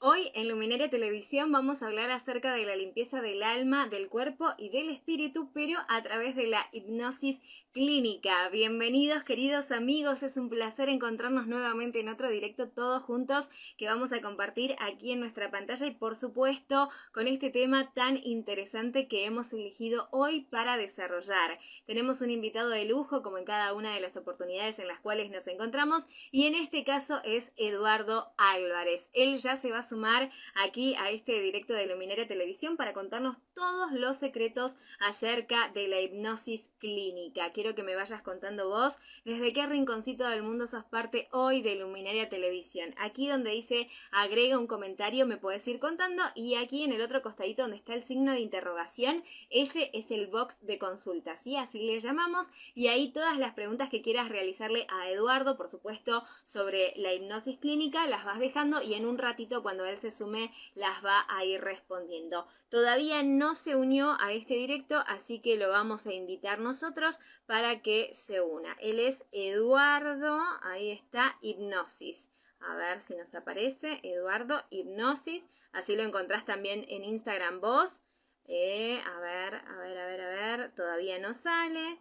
Hoy en Luminaria Televisión vamos a hablar acerca de la limpieza del alma, del cuerpo y del espíritu, pero a través de la hipnosis clínica. Bienvenidos queridos amigos, es un placer encontrarnos nuevamente en otro directo todos juntos que vamos a compartir aquí en nuestra pantalla y por supuesto con este tema tan interesante que hemos elegido hoy para desarrollar. Tenemos un invitado de lujo como en cada una de las oportunidades en las cuales nos encontramos y en este caso es Eduardo Álvarez. Él ya se va a sumar aquí a este directo de Luminaria Televisión para contarnos todos los secretos acerca de la hipnosis clínica. Quiero que me vayas contando vos desde qué rinconcito del mundo sos parte hoy de Luminaria Televisión. Aquí donde dice agrega un comentario me podés ir contando y aquí en el otro costadito donde está el signo de interrogación, ese es el box de consulta, ¿sí? Así le llamamos y ahí todas las preguntas que quieras realizarle a Eduardo, por supuesto, sobre la hipnosis clínica, las vas dejando y en un ratito cuando él se sume las va a ir respondiendo. Todavía no se unió a este directo, así que lo vamos a invitar nosotros para que se una. Él es Eduardo, ahí está, Hipnosis. A ver si nos aparece, Eduardo Hipnosis. Así lo encontrás también en Instagram vos. A ver, todavía no sale.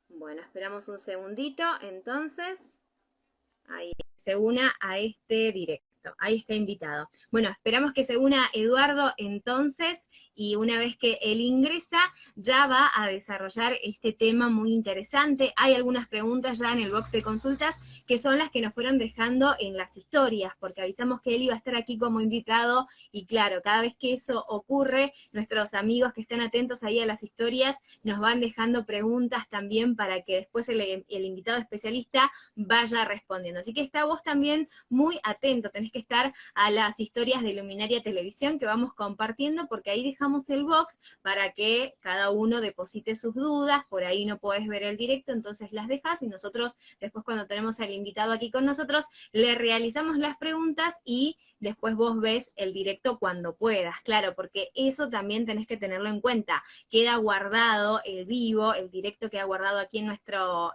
Bueno, esperamos un segundito, entonces. Ahí se una a este directo. Ahí está invitado. Bueno, esperamos que se una Eduardo entonces y una vez que él ingresa ya va a desarrollar este tema muy interesante. Hay algunas preguntas ya en el box de consultas que son las que nos fueron dejando en las historias, porque avisamos que él iba a estar aquí como invitado y claro, cada vez que eso ocurre, nuestros amigos que están atentos ahí a las historias nos van dejando preguntas también para que después el invitado especialista vaya respondiendo. Así que está vos también muy atento, tenés que estar a las historias de Luminaria Televisión que vamos compartiendo, porque ahí dejamos el box para que cada uno deposite sus dudas, por ahí no podés ver el directo, entonces las dejas y nosotros después cuando tenemos al invitado aquí con nosotros, le realizamos las preguntas y después vos ves el directo cuando puedas, claro, porque eso también tenés que tenerlo en cuenta. Queda guardado el vivo, el directo queda guardado aquí en nuestro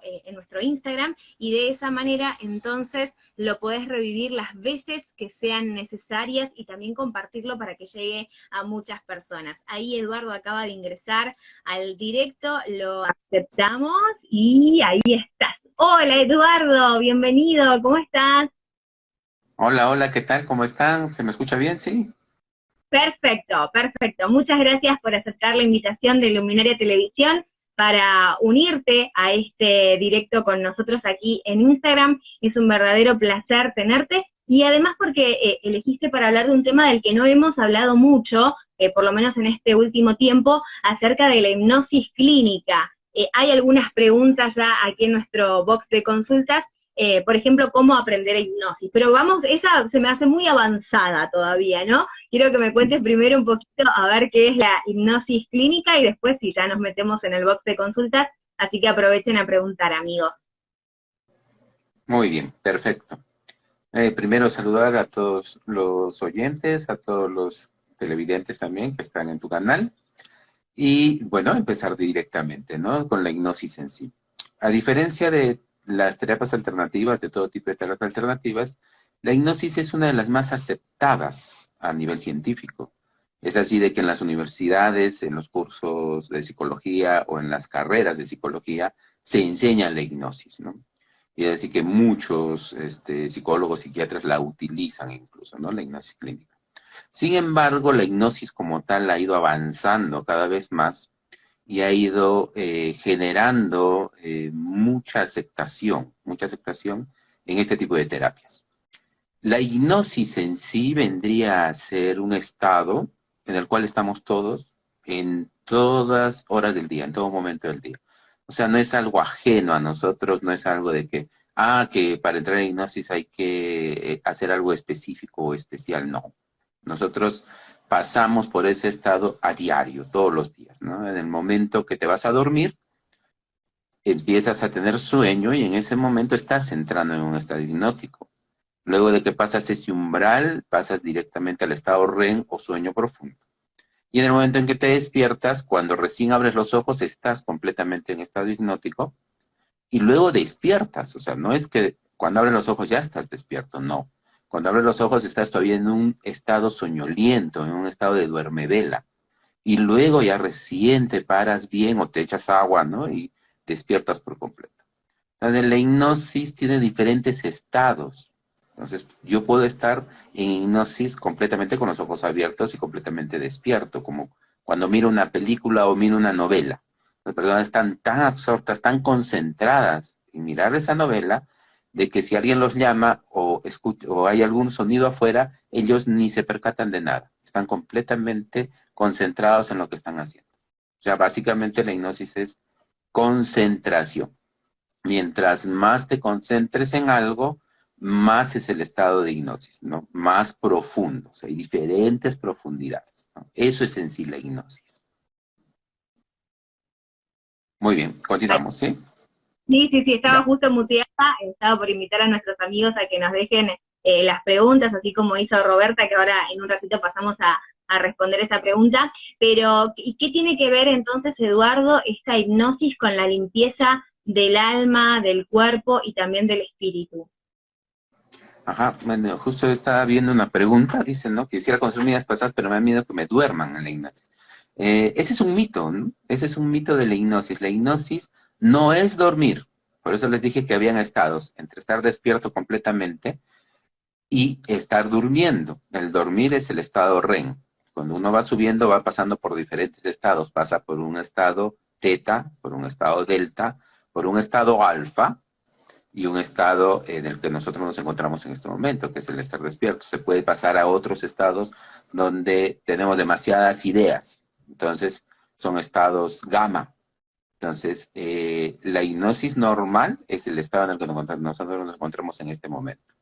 Instagram, y de esa manera entonces lo podés revivir las veces que sean necesarias y también compartirlo para que llegue a muchas personas. Ahí Eduardo acaba de ingresar al directo, lo aceptamos y ahí estás. Hola Eduardo, bienvenido, ¿cómo estás? Hola, hola, ¿qué tal? ¿Cómo están? ¿Se me escucha bien? Sí. Perfecto, perfecto. Muchas gracias por aceptar la invitación de Luminaria Televisión para unirte a este directo con nosotros aquí en Instagram. Es un verdadero placer tenerte y además porque elegiste para hablar de un tema del que no hemos hablado mucho, por lo menos en este último tiempo, acerca de la hipnosis clínica. Hay algunas preguntas ya aquí en nuestro box de consultas, por ejemplo, cómo aprender hipnosis. Pero vamos, esa se me hace muy avanzada todavía, ¿no? Quiero que me cuentes primero un poquito a ver qué es la hipnosis clínica y después si ya nos metemos en el box de consultas, así que aprovechen a preguntar, amigos. Muy bien, perfecto. Primero saludar a todos los oyentes, a todos los televidentes también que están en tu canal. Y bueno, empezar directamente, ¿no? Con la hipnosis en sí. A diferencia de las terapias alternativas, de todo tipo de terapias alternativas, la hipnosis es una de las más aceptadas a nivel científico. Es así de que en las universidades, en los cursos de psicología o en las carreras de psicología se enseña la hipnosis, ¿no? Y es así que muchos psicólogos, psiquiatras la utilizan incluso, ¿no? La hipnosis clínica. Sin embargo, la hipnosis como tal ha ido avanzando cada vez más y ha ido generando mucha aceptación en este tipo de terapias. La hipnosis en sí vendría a ser un estado en el cual estamos todos en todas horas del día, en todo momento del día. O sea, no es algo ajeno a nosotros, no es algo de que para entrar en hipnosis hay que hacer algo específico o especial, no. Nosotros pasamos por ese estado a diario, todos los días, ¿no? En el momento que te vas a dormir, empiezas a tener sueño y en ese momento estás entrando en un estado hipnótico. Luego de que pasas ese umbral, pasas directamente al estado REM o sueño profundo. Y en el momento en que te despiertas, cuando recién abres los ojos, estás completamente en estado hipnótico y luego despiertas. O sea, no es que cuando abres los ojos ya estás despierto, no. Cuando abres los ojos estás todavía en un estado soñoliento, en un estado de duermevela. Y luego ya recién te paras bien o te echas agua, ¿no? Y despiertas por completo. Entonces, la hipnosis tiene diferentes estados. Entonces, yo puedo estar en hipnosis completamente con los ojos abiertos y completamente despierto, como cuando miro una película o miro una novela. Las personas están tan absortas, tan concentradas en mirar esa novela, de que si alguien los llama o hay algún sonido afuera, ellos ni se percatan de nada. Están completamente concentrados en lo que están haciendo. O sea, básicamente la hipnosis es concentración. Mientras más te concentres en algo, más es el estado de hipnosis, ¿no? Más profundo. O sea, hay diferentes profundidades, ¿no? Eso es en sí la hipnosis. Muy bien, continuamos, ¿sí? Sí, sí, sí, estaba Ya. justo muteada, estaba por invitar a nuestros amigos a que nos dejen las preguntas, así como hizo Roberta, que ahora en un ratito pasamos a responder esa pregunta. Pero, ¿y qué tiene que ver entonces, Eduardo, esta hipnosis con la limpieza del alma, del cuerpo y también del espíritu? Ajá, bueno, justo estaba viendo una pregunta, dicen, ¿no? Quisiera conocer vidas pasadas, pero me da miedo que me duerman en la hipnosis. Ese es un mito, ¿no? Ese es un mito de la hipnosis. La hipnosis no es dormir. Por eso les dije que habían estados entre estar despierto completamente y estar durmiendo. El dormir es el estado REM. Cuando uno va subiendo, va pasando por diferentes estados. Pasa por un estado teta, por un estado delta, por un estado alfa, y un estado en el que nosotros nos encontramos en este momento, que es el estar despierto. Se puede pasar a otros estados donde tenemos demasiadas ideas. Entonces, son estados gamma. Entonces, la hipnosis normal es el estado en el que nosotros nos encontramos en este momento.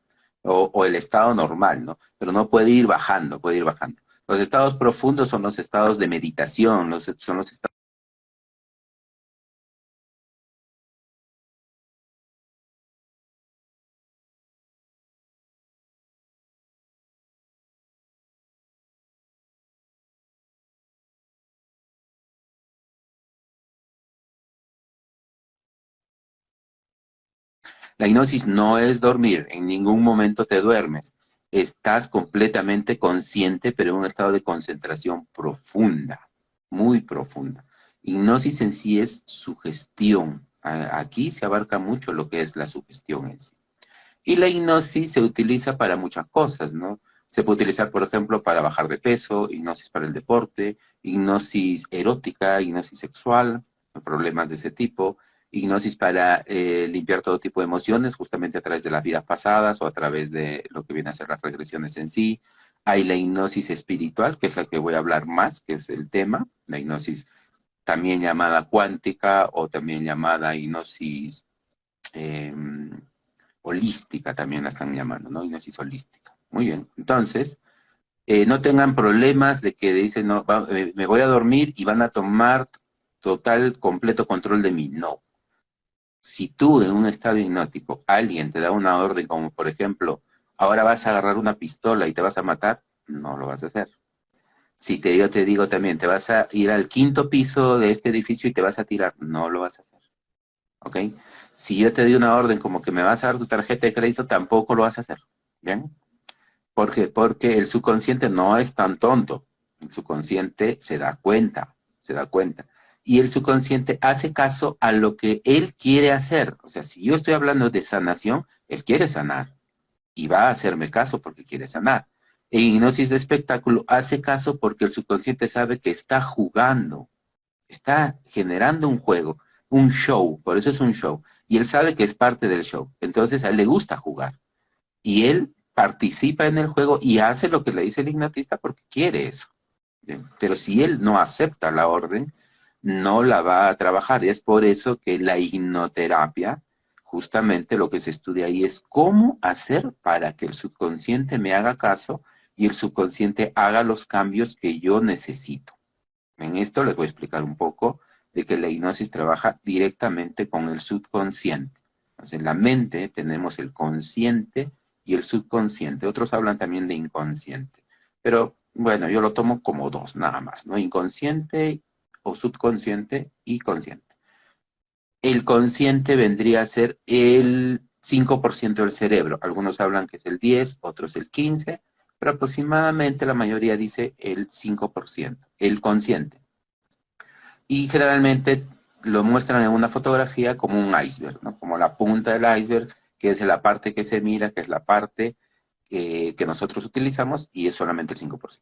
O el estado normal, ¿no? Pero no puede ir bajando, puede ir bajando. Los estados profundos son los estados de meditación, son los estados. La hipnosis no es dormir, en ningún momento te duermes. Estás completamente consciente, pero en un estado de concentración profunda, muy profunda. Hipnosis en sí es sugestión. Aquí se abarca mucho lo que es la sugestión en sí. Y la hipnosis se utiliza para muchas cosas, ¿no? Se puede utilizar, por ejemplo, para bajar de peso, hipnosis para el deporte, hipnosis erótica, hipnosis sexual, problemas de ese tipo, hipnosis para limpiar todo tipo de emociones, justamente a través de las vidas pasadas o a través de lo que viene a ser las regresiones en sí. Hay la hipnosis espiritual, que es la que voy a hablar más, que es el tema, la hipnosis también llamada cuántica o también llamada hipnosis eh, holística, también la están llamando, ¿no? Hipnosis holística. Muy bien. Entonces, no tengan problemas de que dicen, no, me voy a dormir y van a tomar total, completo control de mí. No. Si tú en un estado hipnótico, alguien te da una orden como, por ejemplo, ahora vas a agarrar una pistola y te vas a matar, no lo vas a hacer. Si yo te digo también, te vas a ir al quinto piso de este edificio y te vas a tirar, no lo vas a hacer. ¿Ok? Si yo te doy una orden como que me vas a dar tu tarjeta de crédito, tampoco lo vas a hacer. ¿Bien? ¿Por qué? Porque el subconsciente no es tan tonto. El subconsciente se da cuenta, se da cuenta. Y el subconsciente hace caso a lo que él quiere hacer. O sea, si yo estoy hablando de sanación, él quiere sanar. Y va a hacerme caso porque quiere sanar. En hipnosis de espectáculo hace caso porque el subconsciente sabe que está jugando, está generando un juego, un show, por eso es un show. Y él sabe que es parte del show. Entonces a él le gusta jugar. Y él participa en el juego y hace lo que le dice el hipnotista porque quiere eso. Bien. Pero si él no acepta la orden, no la va a trabajar. Y es por eso que la hipnoterapia, justamente lo que se estudia ahí es cómo hacer para que el subconsciente me haga caso y el subconsciente haga los cambios que yo necesito. En esto les voy a explicar un poco de que la hipnosis trabaja directamente con el subconsciente. Entonces, en la mente tenemos el consciente y el subconsciente. Otros hablan también de inconsciente. Pero bueno, yo lo tomo como dos, nada más, ¿no? Inconsciente o subconsciente y consciente. El consciente vendría a ser 5% del cerebro. Algunos hablan que es el 10, otros el 15, pero aproximadamente la mayoría dice el 5%, el consciente. Y generalmente lo muestran en una fotografía como un iceberg, ¿no? Como la punta del iceberg, que es la parte que se mira, que es la parte que nosotros utilizamos, y es solamente el 5%.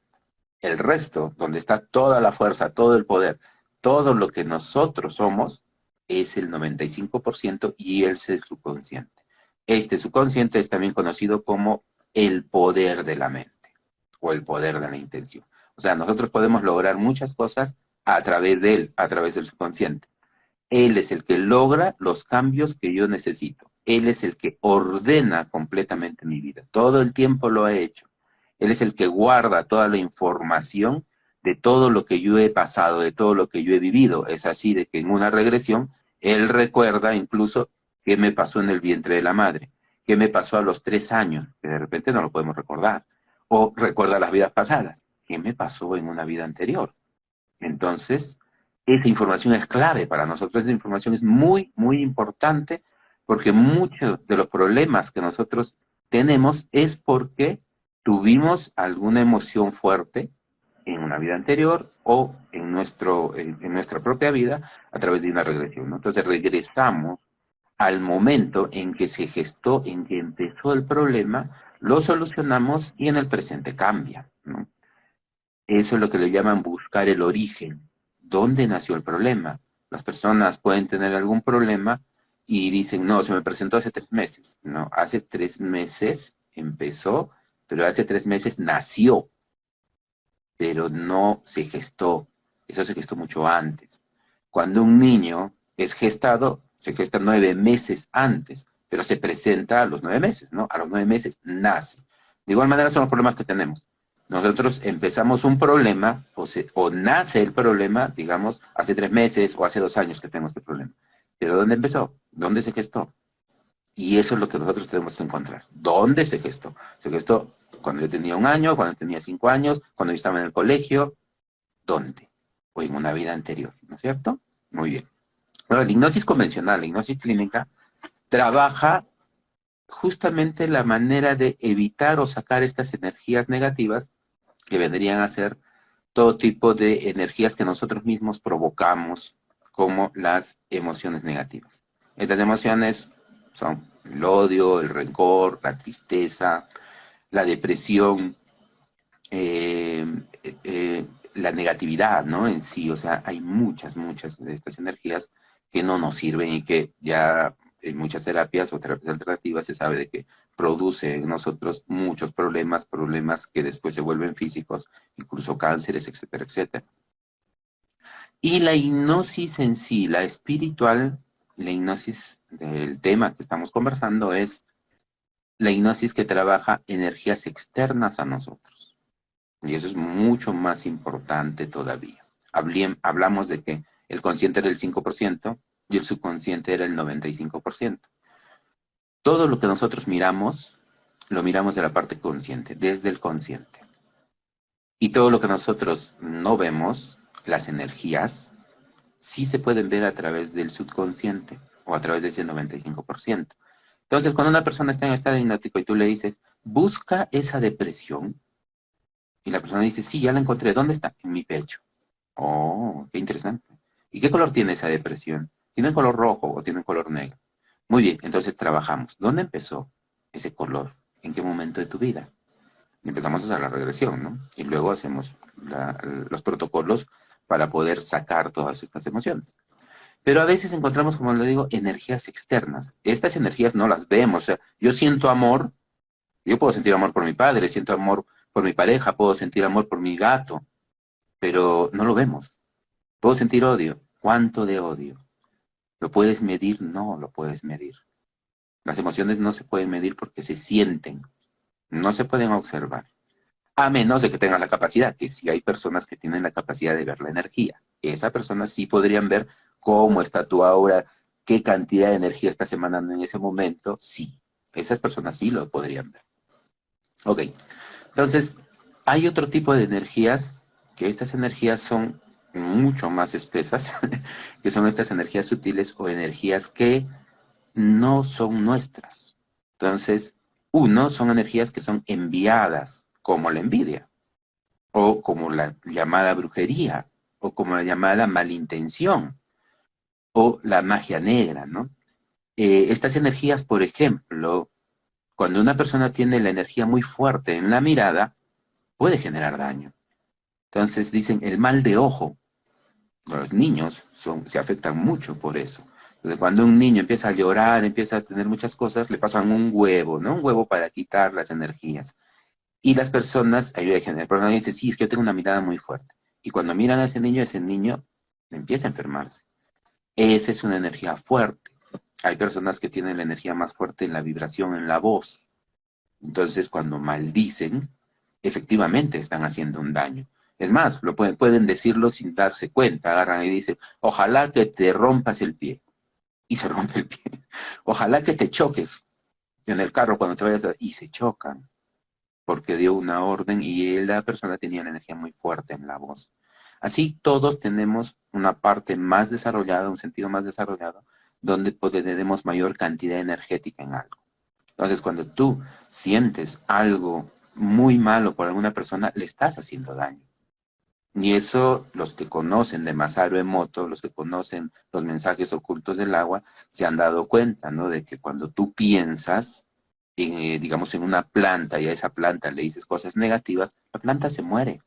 El resto, donde está toda la fuerza, todo el poder, todo lo que nosotros somos, es el 95% y ese es el subconsciente. Este subconsciente es también conocido como el poder de la mente o el poder de la intención. O sea, nosotros podemos lograr muchas cosas a través de él, a través del subconsciente. Él es el que logra los cambios que yo necesito. Él es el que ordena completamente mi vida. Todo el tiempo lo ha hecho. Él es el que guarda toda la información de todo lo que yo he pasado, de todo lo que yo he vivido. Es así de que en una regresión, él recuerda incluso qué me pasó en el vientre de la madre, qué me pasó a los 3 años, que de repente no lo podemos recordar. O recuerda las vidas pasadas, qué me pasó en una vida anterior. Entonces, esa información es clave para nosotros, esa información es muy, muy importante porque muchos de los problemas que nosotros tenemos es porque tuvimos alguna emoción fuerte en una vida anterior o en nuestra propia vida a través de una regresión, ¿no? Entonces regresamos al momento en que se gestó, en que empezó el problema, lo solucionamos y en el presente cambia, ¿no? Eso es lo que le llaman buscar el origen. ¿Dónde nació el problema? Las personas pueden tener algún problema y dicen, no, se me presentó hace 3 meses. No, hace 3 meses empezó, pero hace 3 meses nació, pero no se gestó. Eso se gestó mucho antes. Cuando un niño es gestado, se gesta 9 meses antes, pero se presenta a los 9 meses, ¿no? A los 9 meses nace. De igual manera son los problemas que tenemos. Nosotros empezamos un problema, o nace el problema, digamos, hace 3 meses o hace 2 años que tenemos este problema. Pero ¿dónde empezó? ¿Dónde se gestó? Y eso es lo que nosotros tenemos que encontrar. ¿Dónde se gestó? Se gestó cuando yo tenía 1 año, cuando tenía 5 años, cuando yo estaba en el colegio. ¿Dónde? O en una vida anterior, ¿no es cierto? Muy bien. Bueno, la hipnosis convencional, la hipnosis clínica, trabaja justamente la manera de evitar o sacar estas energías negativas que vendrían a ser todo tipo de energías que nosotros mismos provocamos, como las emociones negativas. Estas emociones son el odio, el rencor, la tristeza, la depresión, eh, la negatividad, ¿no? En sí, o sea, hay muchas, muchas de estas energías que no nos sirven y que ya en muchas terapias o terapias alternativas se sabe de que produce en nosotros muchos problemas, problemas que después se vuelven físicos, incluso cánceres, etcétera, etcétera. Y la hipnosis en sí, la espiritual, la hipnosis del tema que estamos conversando es la hipnosis que trabaja energías externas a nosotros. Y eso es mucho más importante todavía. Hablamos de que el consciente era el 5% y el subconsciente era el 95%. Todo lo que nosotros miramos, lo miramos de la parte consciente, desde el consciente. Y todo lo que nosotros no vemos, las energías, sí se pueden ver a través del subconsciente o a través de ese 95%. Entonces, cuando una persona está en estado hipnótico y tú le dices, busca esa depresión, y la persona dice, sí, ya la encontré, ¿dónde está? En mi pecho. Oh, qué interesante. ¿Y qué color tiene esa depresión? ¿Tiene un color rojo o tiene un color negro? Muy bien, entonces trabajamos. ¿Dónde empezó ese color? ¿En qué momento de tu vida? Y empezamos a hacer la regresión, ¿no? Y luego hacemos los protocolos para poder sacar todas estas emociones. Pero a veces encontramos, como le digo, energías externas. Estas energías no las vemos. O sea, yo siento amor, yo puedo sentir amor por mi padre, siento amor por mi pareja, puedo sentir amor por mi gato, pero no lo vemos. Puedo sentir odio. ¿Cuánto de odio? ¿Lo puedes medir? No lo puedes medir. Las emociones no se pueden medir porque se sienten, no se pueden observar. A menos de que tengan la capacidad, que sí hay personas que tienen la capacidad de ver la energía. Esas personas sí podrían ver cómo está tu aura, qué cantidad de energía estás emanando en ese momento. Sí, esas personas sí lo podrían ver. Ok, entonces hay otro tipo de energías, que estas energías son mucho más espesas, que son estas energías sutiles o energías que no son nuestras. Entonces, uno, son energías que son enviadas, como la envidia, o como la llamada brujería, o como la llamada malintención, o la magia negra, ¿no? Estas energías, por ejemplo, cuando una persona tiene la energía muy fuerte en la mirada, puede generar daño. Entonces dicen el mal de ojo. Los niños se afectan mucho por eso. Entonces, cuando un niño empieza a llorar, empieza a tener muchas cosas, le pasan un huevo, ¿no? Un huevo para quitar las energías. Y las personas, ayuda a generar, el problema dice, sí, es que yo tengo una mirada muy fuerte. Y cuando miran a ese niño empieza a enfermarse. Esa es una energía fuerte. Hay personas que tienen la energía más fuerte en la vibración, en la voz. Entonces, cuando maldicen, efectivamente están haciendo un daño. Es más, pueden decirlo sin darse cuenta. Agarran y dicen, ojalá que te rompas el pie. Y se rompe el pie. Ojalá que te choques en el carro cuando te vayas y se chocan. Porque dio una orden y la persona tenía la energía muy fuerte en la voz. Así todos tenemos una parte más desarrollada, un sentido más desarrollado, donde tenemos mayor cantidad energética en algo. Entonces, cuando tú sientes algo muy malo por alguna persona, le estás haciendo daño. Y eso, los que conocen de Masaru Emoto, los que conocen los mensajes ocultos del agua, se han dado cuenta, ¿no? De que cuando tú piensas, digamos, en una planta y a esa planta le dices cosas negativas, la planta se muere.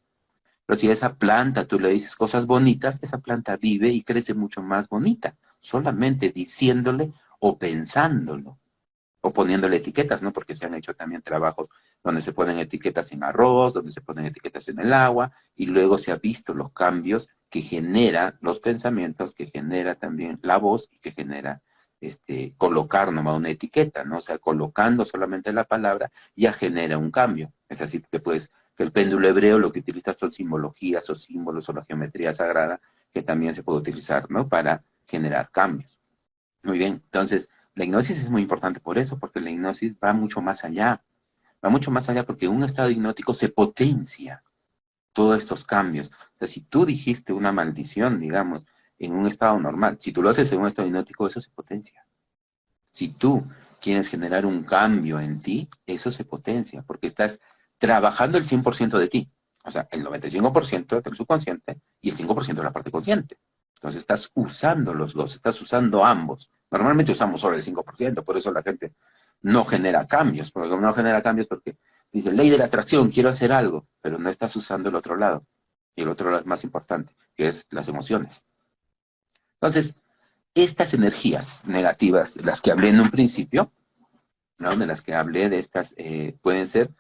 Pero si a esa planta tú le dices cosas bonitas, esa planta vive y crece mucho más bonita, solamente diciéndole o pensándolo o poniéndole etiquetas, ¿no? Porque se han hecho también trabajos donde se ponen etiquetas en arroz, donde se ponen etiquetas en el agua, y luego se ha visto los cambios que genera los pensamientos, que genera también la voz y que genera colocar nomás una etiqueta, ¿no? O sea, colocando solamente la palabra ya genera un cambio. Es así que pues que el péndulo hebreo lo que utiliza son simbologías o símbolos o la geometría sagrada que también se puede utilizar, ¿no? Para generar cambios. Muy bien, entonces la hipnosis es muy importante por eso, porque la hipnosis va mucho más allá porque en un estado hipnótico se potencia todos estos cambios. O sea, si tú dijiste una maldición, digamos, en un estado normal, si tú lo haces en un estado hipnótico, eso se potencia. Si tú quieres generar un cambio en ti, eso se potencia, porque estás trabajando el 100% de ti. O sea, el 95% del subconsciente y el 5% de la parte consciente. Entonces estás usando los dos, estás usando ambos. Normalmente usamos solo el 5%, por eso la gente no genera cambios, porque no genera cambios porque dice, ley de la atracción, quiero hacer algo, pero no estás usando el otro lado. Y el otro lado es más importante, que es las emociones. Entonces, estas energías negativas, de las que hablé en un principio, ¿no? De las que hablé, de estas, pueden ser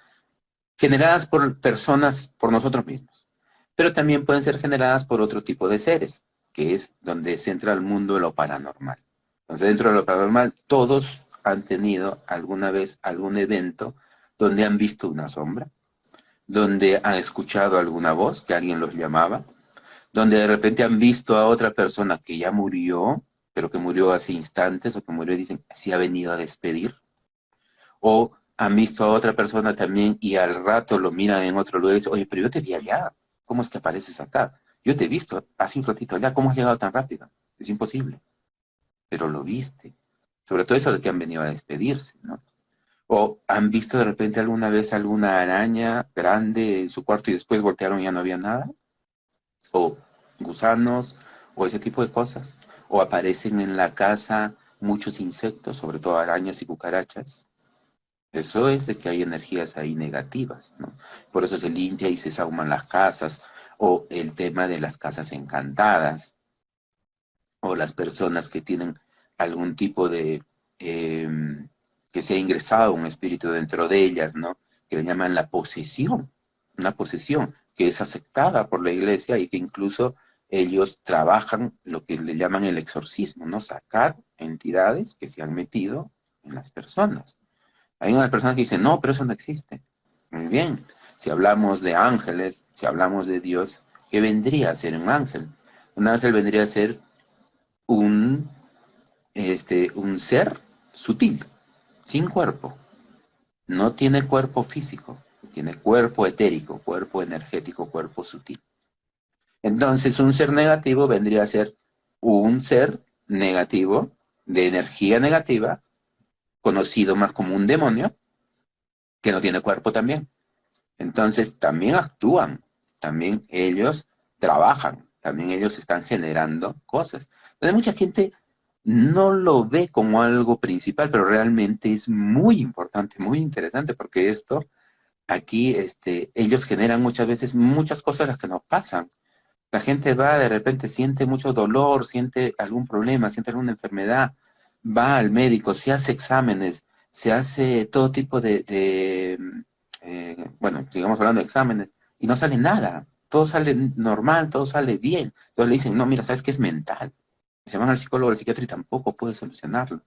generadas por personas, por nosotros mismos, pero también pueden ser generadas por otro tipo de seres, que es donde se entra al mundo de lo paranormal. Entonces, dentro de lo paranormal, todos han tenido alguna vez algún evento donde han visto una sombra, donde han escuchado alguna voz que alguien los llamaba, donde de repente han visto a otra persona que ya murió, pero que murió hace instantes, o que murió y dicen, ¿si ha venido a despedir? O han visto a otra persona también y al rato lo miran en otro lugar y dicen, oye, pero yo te vi allá, ¿cómo es que apareces acá? Yo te he visto hace un ratito allá, ¿cómo has llegado tan rápido? Es imposible, pero lo viste. Sobre todo eso de que han venido a despedirse, ¿no? O han visto de repente alguna vez alguna araña grande en su cuarto y después voltearon y ya no había nada. O gusanos, o ese tipo de cosas. O aparecen en la casa muchos insectos, sobre todo arañas y cucarachas. Eso es de que hay energías ahí negativas, ¿no? Por eso se limpia y se sauman las casas, o el tema de las casas encantadas, o las personas que tienen algún tipo de, que se ha ingresado un espíritu dentro de ellas, ¿no? Que le llaman la posesión, una posesión que es aceptada por la iglesia y que incluso ellos trabajan lo que le llaman el exorcismo, ¿no? Sacar entidades que se han metido en las personas. Hay unas personas que dicen, no, pero eso no existe. Muy bien, si hablamos de ángeles, si hablamos de Dios, ¿qué vendría a ser un ángel? Un ángel vendría a ser un, un ser sutil, sin cuerpo. No tiene cuerpo físico, tiene cuerpo etérico, cuerpo energético, cuerpo sutil. Entonces, un ser negativo vendría a ser un ser negativo, de energía negativa, conocido más como un demonio, que no tiene cuerpo también. Entonces también actúan, también ellos trabajan, también ellos están generando cosas. Entonces mucha gente no lo ve como algo principal, pero realmente es muy importante, muy interesante, porque esto aquí, ellos generan muchas veces muchas cosas las que no pasan. La gente va, de repente siente mucho dolor, siente algún problema, siente alguna enfermedad, va al médico, se hace exámenes, se hace todo tipo bueno, sigamos hablando de exámenes, y no sale nada, todo sale normal, todo sale bien. Entonces le dicen, no, mira, ¿sabes qué es mental? Se van al psicólogo, al psiquiatra y tampoco puede solucionarlo.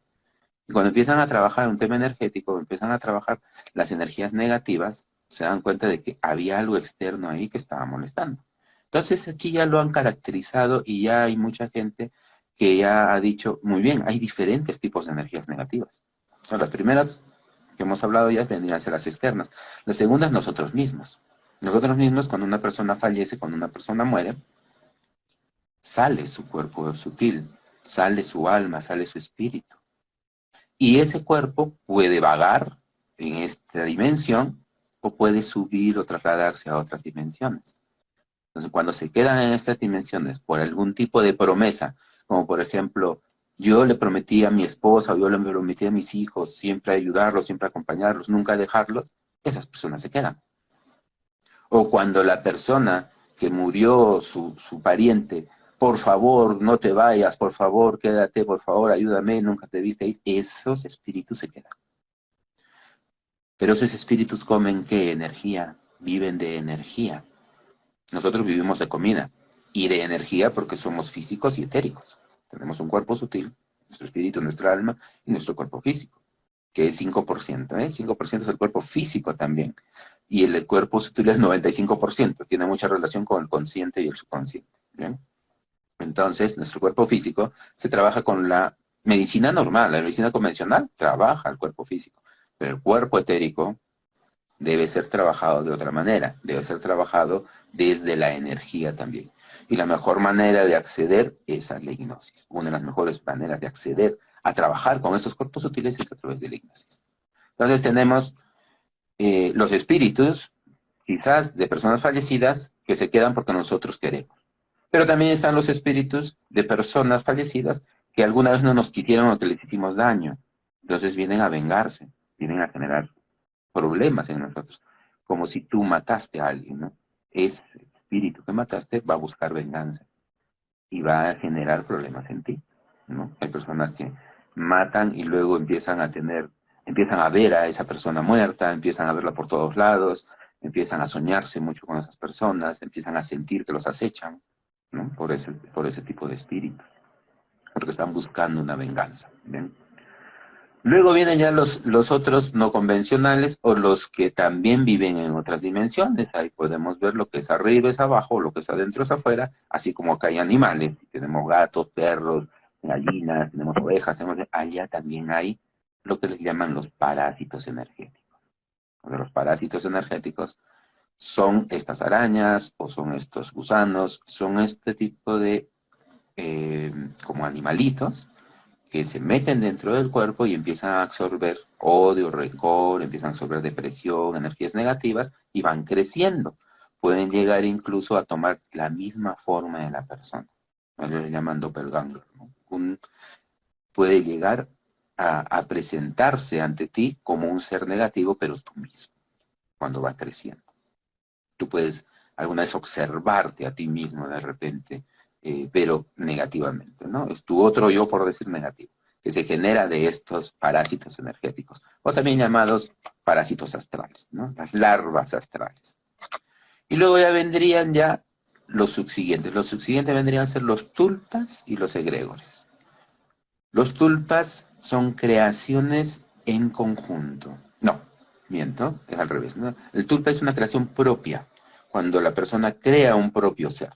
Y cuando empiezan a trabajar un tema energético, empiezan a trabajar las energías negativas, se dan cuenta de que había algo externo ahí que estaba molestando. Entonces aquí ya lo han caracterizado y ya hay mucha gente que ya ha dicho, muy bien, hay diferentes tipos de energías negativas. Son las primeras que hemos hablado ya vendrían a ser las externas. Las segundas, nosotros mismos. Nosotros mismos, cuando una persona fallece, cuando una persona muere, sale su cuerpo sutil, sale su alma, sale su espíritu. Y ese cuerpo puede vagar en esta dimensión o puede subir o trasladarse a otras dimensiones. Entonces, cuando se quedan en estas dimensiones por algún tipo de promesa, como por ejemplo, yo le prometí a mi esposa o yo le prometí a mis hijos siempre ayudarlos, siempre acompañarlos, nunca dejarlos, esas personas se quedan. O cuando la persona que murió, su pariente, por favor, no te vayas, por favor, quédate, por favor, ayúdame, nunca te viste ir, esos espíritus se quedan. Pero esos espíritus comen ¿qué? Energía, viven de energía. Nosotros vivimos de comida y de energía porque somos físicos y etéricos. Tenemos un cuerpo sutil, nuestro espíritu, nuestra alma y nuestro cuerpo físico, que es 5%, ¿eh? 5% es el cuerpo físico también. Y el cuerpo sutil es 95%, tiene mucha relación con el consciente y el subconsciente. ¿Bien? Entonces, nuestro cuerpo físico se trabaja con la medicina normal, la medicina convencional trabaja el cuerpo físico, pero el cuerpo etérico debe ser trabajado de otra manera, debe ser trabajado desde la energía también. Y la mejor manera de acceder es a la hipnosis. Una de las mejores maneras de acceder a trabajar con estos cuerpos sutiles es a través de la hipnosis. Entonces tenemos los espíritus, quizás de personas fallecidas, que se quedan porque nosotros queremos. Pero también están los espíritus de personas fallecidas que alguna vez no nos quisieron o que les hicimos daño. Entonces vienen a vengarse, vienen a generar problemas en nosotros, como si tú mataste a alguien, ¿no? Ese espíritu que mataste va a buscar venganza y va a generar problemas en ti, ¿no? Hay personas que matan y luego empiezan a ver a esa persona muerta, empiezan a verla por todos lados, empiezan a soñarse mucho con esas personas, empiezan a sentir que los acechan, ¿no? Por ese tipo de espíritu, porque están buscando una venganza, ¿bien? Luego vienen ya los otros no convencionales o los que también viven en otras dimensiones. Ahí podemos ver lo que es arriba es abajo, lo que es adentro es afuera, así como acá hay animales. Tenemos gatos, perros, gallinas, tenemos ovejas, allá también hay lo que les llaman los parásitos energéticos. Los parásitos energéticos son estas arañas o son estos gusanos, son este tipo de como animalitos que se meten dentro del cuerpo y empiezan a absorber odio, rencor, empiezan a absorber depresión, energías negativas y van creciendo. Pueden llegar incluso a tomar la misma forma de la persona. Ellos le llaman doppelganger, ¿no? Puede llegar a presentarse ante ti como un ser negativo, pero tú mismo, cuando va creciendo. Tú puedes alguna vez observarte a ti mismo de repente, pero negativamente, ¿no? Es tu otro yo, por decir negativo, que se genera de estos parásitos energéticos, o también llamados parásitos astrales, ¿no? Las larvas astrales. Y luego ya vendrían ya los subsiguientes. Los subsiguientes vendrían a ser los tulpas y los egregores. Los tulpas son creaciones en conjunto. No, miento, es al revés, ¿no? El tulpa es una creación propia, cuando la persona crea un propio ser,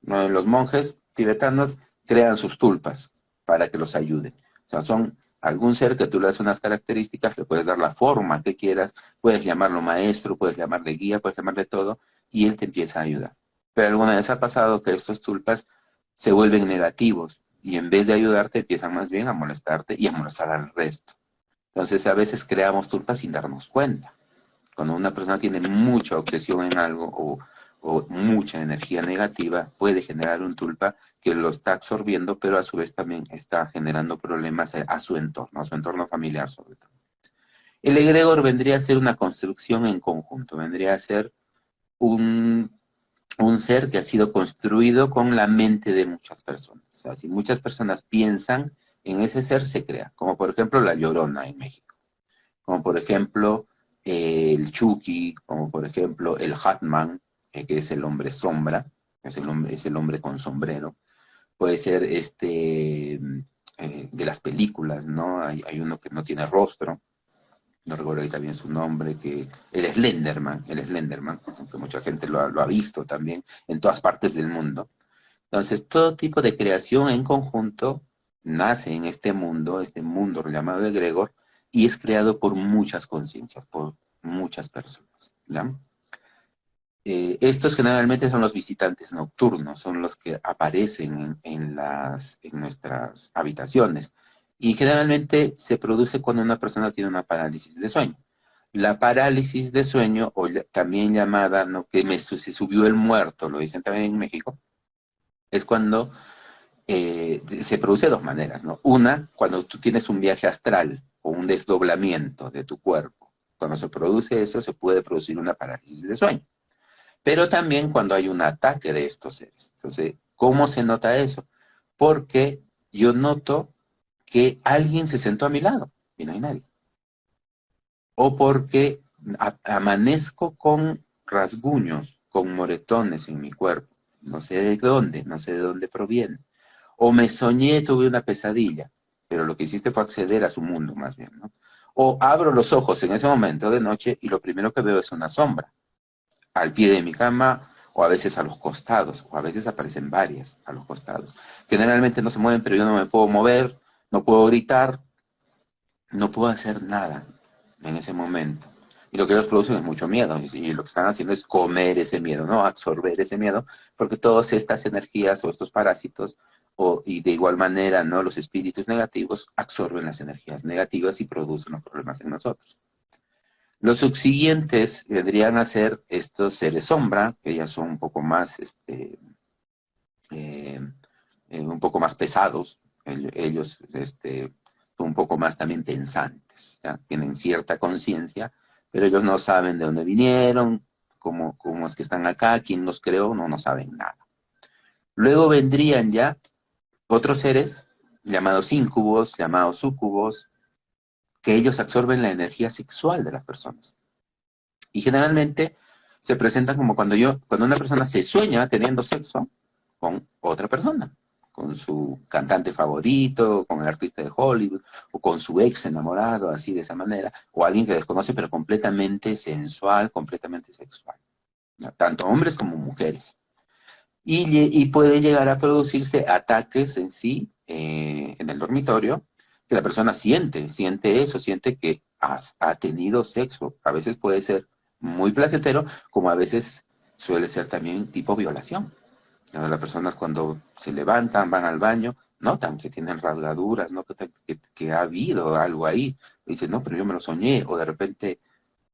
¿no? Los monjes tibetanos crean sus tulpas para que los ayuden. O sea, son algún ser que tú le das unas características, le puedes dar la forma que quieras, puedes llamarlo maestro, puedes llamarle guía, puedes llamarle todo, y él te empieza a ayudar. Pero alguna vez ha pasado que estos tulpas se vuelven negativos, y en vez de ayudarte empiezan más bien a molestarte y a molestar al resto. Entonces a veces creamos tulpas sin darnos cuenta. Cuando una persona tiene mucha obsesión en algo o mucha energía negativa, puede generar un tulpa que lo está absorbiendo, pero a su vez también está generando problemas a su entorno familiar sobre todo. El egregor vendría a ser una construcción en conjunto, vendría a ser un, un ser que ha sido construido con la mente de muchas personas. O sea, si muchas personas piensan en ese ser, se crea. Como por ejemplo la Llorona en México. Como por ejemplo el Chucky, como por ejemplo el Hatman, que es el hombre sombra, es el hombre con sombrero. Puede ser de las películas, ¿no? Hay uno que no tiene rostro, no recuerdo ahorita bien su nombre, que el Slenderman, aunque mucha gente lo ha visto también en todas partes del mundo. Entonces, todo tipo de creación en conjunto nace en este mundo llamado egregor, y es creado por muchas conciencias, por muchas personas, ¿ya? Estos generalmente son los visitantes nocturnos, son los que aparecen en nuestras habitaciones. Y generalmente se produce cuando una persona tiene una parálisis de sueño. La parálisis de sueño, también llamada, ¿no?, se subió el muerto, lo dicen también en México, es cuando se produce de dos maneras, ¿no? Una, cuando tú tienes un viaje astral o un desdoblamiento de tu cuerpo. Cuando se produce eso, se puede producir una parálisis de sueño. Pero también cuando hay un ataque de estos seres. Entonces, ¿cómo se nota eso? Porque yo noto que alguien se sentó a mi lado y no hay nadie. O porque amanezco con rasguños, con moretones en mi cuerpo. No sé de dónde proviene. O me soñé, tuve una pesadilla, pero lo que hiciste fue acceder a su mundo más bien, ¿no? O abro los ojos en ese momento de noche y lo primero que veo es una sombra al pie de mi cama, o a veces a los costados, o a veces aparecen varias a los costados. Generalmente no se mueven, pero yo no me puedo mover, no puedo gritar, no puedo hacer nada en ese momento. Y lo que ellos producen es mucho miedo, y lo que están haciendo es comer ese miedo, ¿no? Absorber ese miedo, porque todas estas energías o estos parásitos, y de igual manera, ¿no?, los espíritus negativos absorben las energías negativas y producen los problemas en nosotros. Los subsiguientes vendrían a ser estos seres sombra, que ya son un poco más, eh, un poco más pesados. Ellos son un poco más también pensantes, ¿ya? Tienen cierta conciencia, pero ellos no saben de dónde vinieron, cómo es que están acá, quién los creó, no saben nada. Luego vendrían ya otros seres llamados íncubos, llamados súcubos, que ellos absorben la energía sexual de las personas. Y generalmente se presentan como cuando una persona se sueña teniendo sexo con otra persona, con su cantante favorito, con el artista de Hollywood, o con su ex enamorado, así de esa manera, o alguien que desconoce, pero completamente sensual, completamente sexual, ¿no? Tanto hombres como mujeres. Y puede llegar a producirse ataques en sí, en el dormitorio, que la persona siente eso, siente que ha tenido sexo. A veces puede ser muy placentero, como a veces suele ser también tipo violación. Las personas cuando se levantan, van al baño, notan que tienen rasgaduras, ¿no?, que ha habido algo ahí. Dicen, no, pero yo me lo soñé, o de repente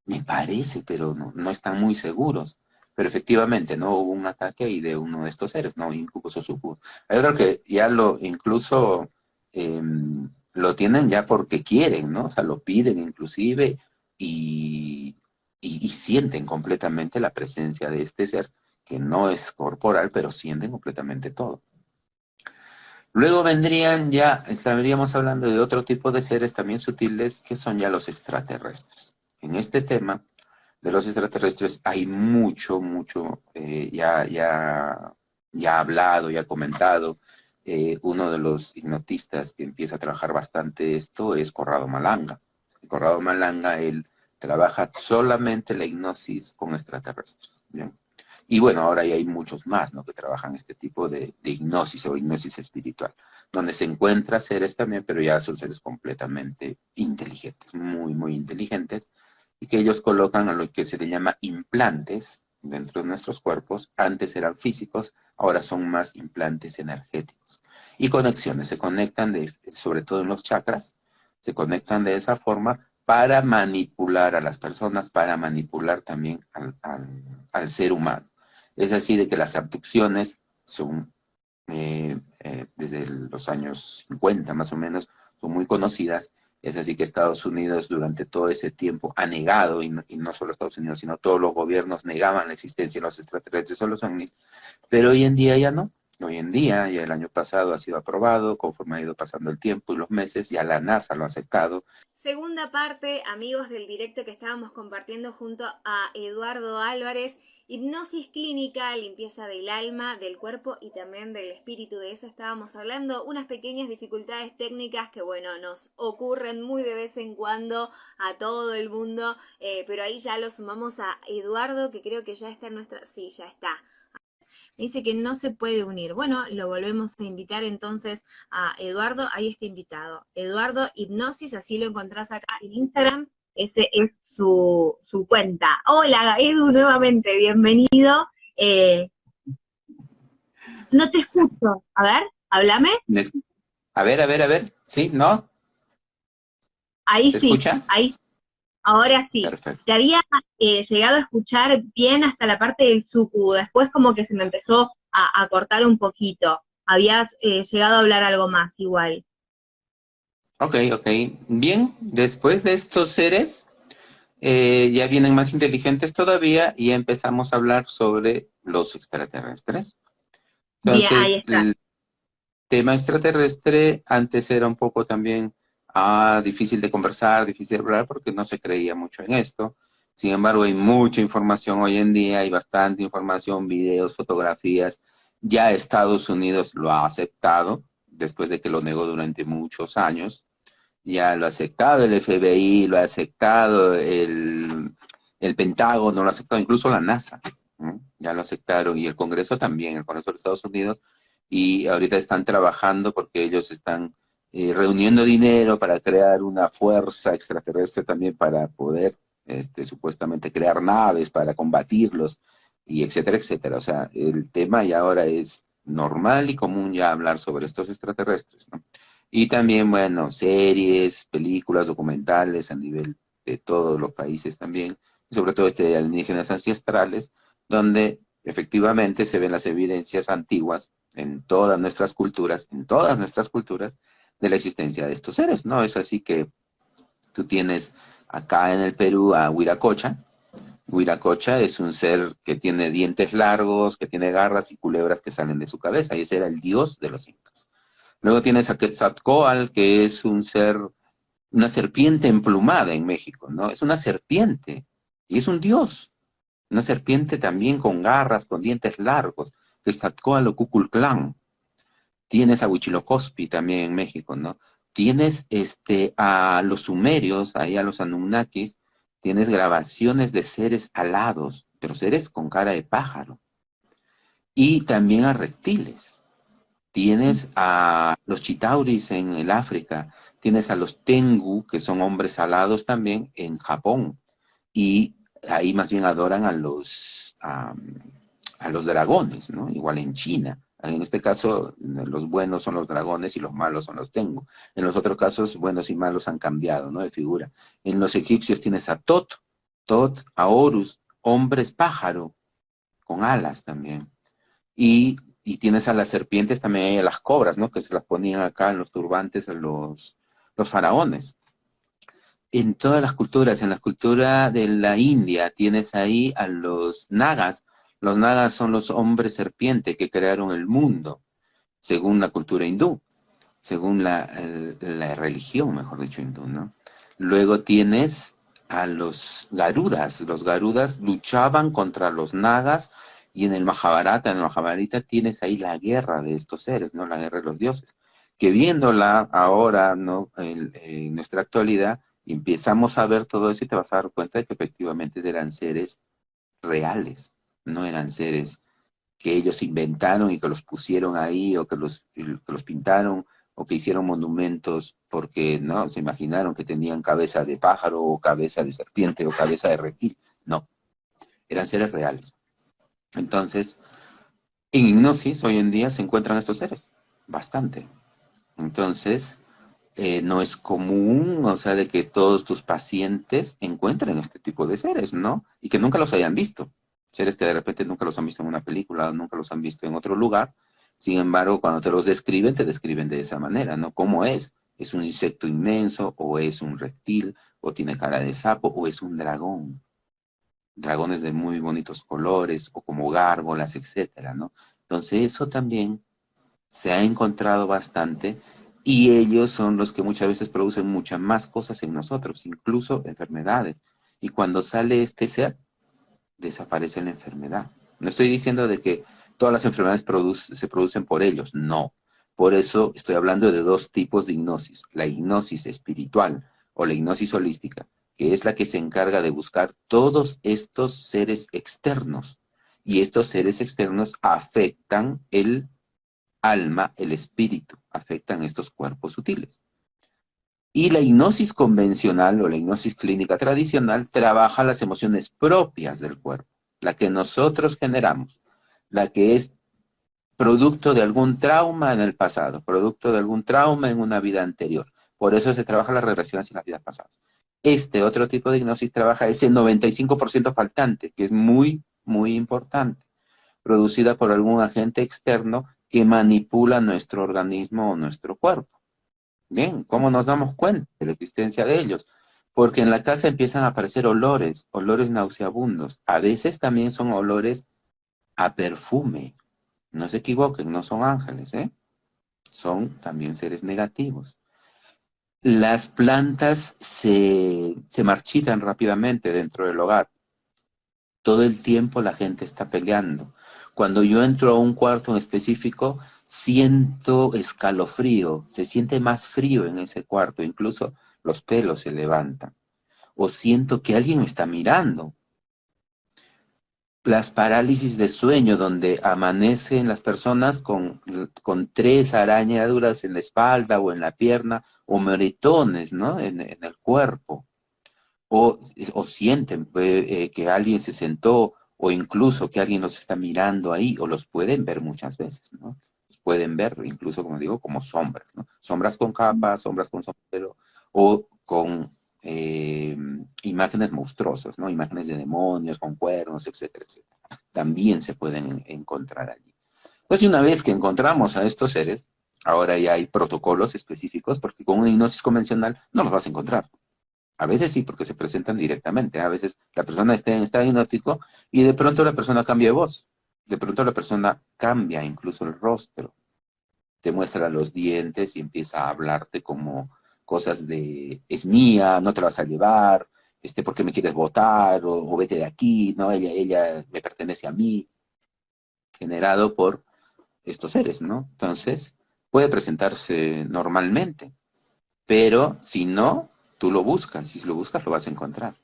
me parece, pero no están muy seguros. Pero efectivamente, no hubo un ataque ahí de uno de estos seres, no, incubos o sucubos. Hay otro que ya incluso lo tienen ya porque quieren, ¿no? O sea, lo piden inclusive, y sienten completamente la presencia de este ser, que no es corporal, pero sienten completamente todo. Luego estaríamos hablando de otro tipo de seres también sutiles, que son ya los extraterrestres. En este tema de los extraterrestres hay mucho, ya hablado, ya comentado. Uno de los hipnotistas que empieza a trabajar bastante esto es Corrado Malanga. Corrado Malanga, él trabaja solamente la hipnosis con extraterrestres, ¿bien? Y bueno, ahora ya hay muchos más, ¿no?, que trabajan este tipo de hipnosis o hipnosis espiritual, donde se encuentra seres también, pero ya son seres completamente inteligentes, muy inteligentes, y que ellos colocan a lo que se le llama implantes, dentro de nuestros cuerpos, antes eran físicos, ahora son más implantes energéticos. Y conexiones, se conectan, sobre todo en los chakras, se conectan de esa forma para manipular a las personas, para manipular también al ser humano. Es así de que las abducciones son, desde los años 50 más o menos, son muy conocidas. Es así que Estados Unidos durante todo ese tiempo ha negado, y no solo Estados Unidos, sino todos los gobiernos negaban la existencia de los extraterrestres o los ovnis, pero hoy en día ya no. Hoy en día, ya el año pasado ha sido aprobado, conforme ha ido pasando el tiempo y los meses, ya la NASA lo ha aceptado. Segunda parte, amigos del directo que estábamos compartiendo junto a Eduardo Álvarez, hipnosis clínica, limpieza del alma, del cuerpo y también del espíritu. De eso estábamos hablando, unas pequeñas dificultades técnicas que, bueno, nos ocurren muy de vez en cuando a todo el mundo, pero ahí ya lo sumamos a Eduardo, que creo que ya está en nuestra... Sí, ya está. Me dice que no se puede unir. Bueno, lo volvemos a invitar entonces a Eduardo, ahí está invitado. Eduardo Hipnosis, así lo encontrás acá en Instagram, ese es su cuenta. Hola, Edu, nuevamente, bienvenido. No te escucho. A ver, háblame. A ver, ¿sí? ¿No? Ahí ¿Se sí, escucha? ahí ahora sí. Perfecto. Te había llegado a escuchar bien hasta la parte del suku, después como que se me empezó a cortar un poquito. Habías llegado a hablar algo más igual. Ok. Bien, después de estos seres, ya vienen más inteligentes todavía y empezamos a hablar sobre los extraterrestres. Bien, ahí Entonces, está. tema extraterrestre antes era un poco también difícil de conversar, difícil de hablar porque no se creía mucho en esto. Sin embargo, hay mucha información hoy en día, hay bastante información, videos, fotografías. Ya Estados Unidos lo ha aceptado, después de que lo negó durante muchos años. Ya lo ha aceptado el FBI, lo ha aceptado el Pentágono, lo ha aceptado incluso la NASA. ¿No? Ya lo aceptaron y el Congreso también, el Congreso de los Estados Unidos, y ahorita están trabajando porque ellos están reuniendo dinero para crear una fuerza extraterrestre también para poder supuestamente crear naves para combatirlos y etcétera, etcétera. O sea, el tema ya ahora es normal y común ya hablar sobre estos extraterrestres, ¿no? Y también, bueno, series, películas, documentales a nivel de todos los países también, sobre todo de alienígenas ancestrales, donde efectivamente se ven las evidencias antiguas en todas nuestras culturas, de la existencia de estos seres, ¿no? Es así que tú tienes acá en el Perú a Huiracocha. Huiracocha es un ser que tiene dientes largos, que tiene garras y culebras que salen de su cabeza, y ese era el dios de los incas. Luego tienes a Quetzalcóatl, que es un ser, una serpiente emplumada en México, ¿no? Es una serpiente, y es un dios. Una serpiente también con garras, con dientes largos, Quetzalcóatl o Cuculclán. Tienes a Huitzilopochtli también en México, ¿no? Tienes a los sumerios, ahí a los Anunnakis, tienes grabaciones de seres alados, pero seres con cara de pájaro. Y también a reptiles. Tienes a los chitauris en el África, tienes a los tengu, que son hombres alados también en Japón, y ahí más bien adoran a los dragones, ¿no? Igual en China. En este caso, los buenos son los dragones y los malos son los tengu. En los otros casos, buenos y malos han cambiado, ¿no? De figura. En los egipcios tienes a a Horus, hombres pájaro, con alas también. Y tienes a las serpientes también, hay a las cobras, ¿no? Que se las ponían acá en los turbantes a los faraones. En todas las culturas, en la cultura de la India, tienes ahí a los nagas. Los nagas son los hombres serpiente que crearon el mundo, según la cultura hindú, según la religión, mejor dicho, hindú, ¿no? Luego tienes a los garudas luchaban contra los nagas y en el Mahabharata tienes ahí la guerra de estos seres, ¿no? La guerra de los dioses, que viéndola ahora, ¿no? En nuestra actualidad, empezamos a ver todo eso y te vas a dar cuenta de que efectivamente eran seres reales, no eran seres que ellos inventaron y que los pusieron ahí o que los pintaron o que hicieron monumentos porque no se imaginaron que tenían cabeza de pájaro o cabeza de serpiente o cabeza de reptil. No, eran seres reales. Entonces, en hipnosis hoy en día se encuentran estos seres, bastante. Entonces, no es común, o sea, de que todos tus pacientes encuentren este tipo de seres, ¿no? Y que nunca los hayan visto. Seres que de repente nunca los han visto en una película, nunca los han visto en otro lugar. Sin embargo, cuando te describen de esa manera, ¿no? ¿Cómo es? ¿Es un insecto inmenso, o es un reptil, o tiene cara de sapo, o es un dragón? Dragones de muy bonitos colores, o como gárgolas, etcétera, ¿no? Entonces, eso también se ha encontrado bastante, y ellos son los que muchas veces producen muchas más cosas en nosotros, incluso enfermedades. Y cuando sale este ser, desaparece la enfermedad. No estoy diciendo de que todas las enfermedades se producen por ellos, no. Por eso estoy hablando de dos tipos de hipnosis: la hipnosis espiritual o la hipnosis holística, que es la que se encarga de buscar todos estos seres externos. Y estos seres externos afectan el alma, el espíritu, afectan estos cuerpos sutiles. Y la hipnosis convencional o la hipnosis clínica tradicional trabaja las emociones propias del cuerpo, la que nosotros generamos, la que es producto de algún trauma en el pasado, producto de algún trauma en una vida anterior. Por eso se trabaja las regresiones en las vidas pasadas. Este otro tipo de hipnosis trabaja ese 95% faltante, que es muy, muy importante, producida por algún agente externo que manipula nuestro organismo o nuestro cuerpo. Bien, ¿cómo nos damos cuenta de la existencia de ellos? Porque en la casa empiezan a aparecer olores, olores nauseabundos. A veces también son olores a perfume. No se equivoquen, no son ángeles, ¿eh? Son también seres negativos. Las plantas se marchitan rápidamente dentro del hogar. Todo el tiempo la gente está peleando. Cuando yo entro a un cuarto en específico, siento escalofrío, se siente más frío en ese cuarto, incluso los pelos se levantan. O siento que alguien me está mirando. Las parálisis de sueño, donde amanecen las personas con tres arañaduras en la espalda o en la pierna, o moretones, ¿no? En el cuerpo. O sienten que alguien se sentó, o incluso que alguien los está mirando ahí, o los pueden ver muchas veces, ¿no? Los pueden ver incluso, como digo, como sombras, ¿no? Sombras con capa, sombras con sombrero, o con imágenes monstruosas, ¿no? Imágenes de demonios con cuernos, etcétera, etcétera. También se pueden encontrar allí. Entonces, una vez que encontramos a estos seres, ahora ya hay protocolos específicos, porque con una hipnosis convencional no los vas a encontrar. A veces sí, porque se presentan directamente. A veces la persona está en estado hipnótico y de pronto la persona cambia de voz. De pronto la persona cambia incluso el rostro. Te muestra los dientes y empieza a hablarte como cosas de: es mía, no te la vas a llevar, ¿por qué me quieres votar? O vete de aquí, ¿no? Ella me pertenece a mí, generado por estos seres, ¿no? Entonces, puede presentarse normalmente. Pero si no, tú lo buscas. Si lo buscas, lo vas a encontrar.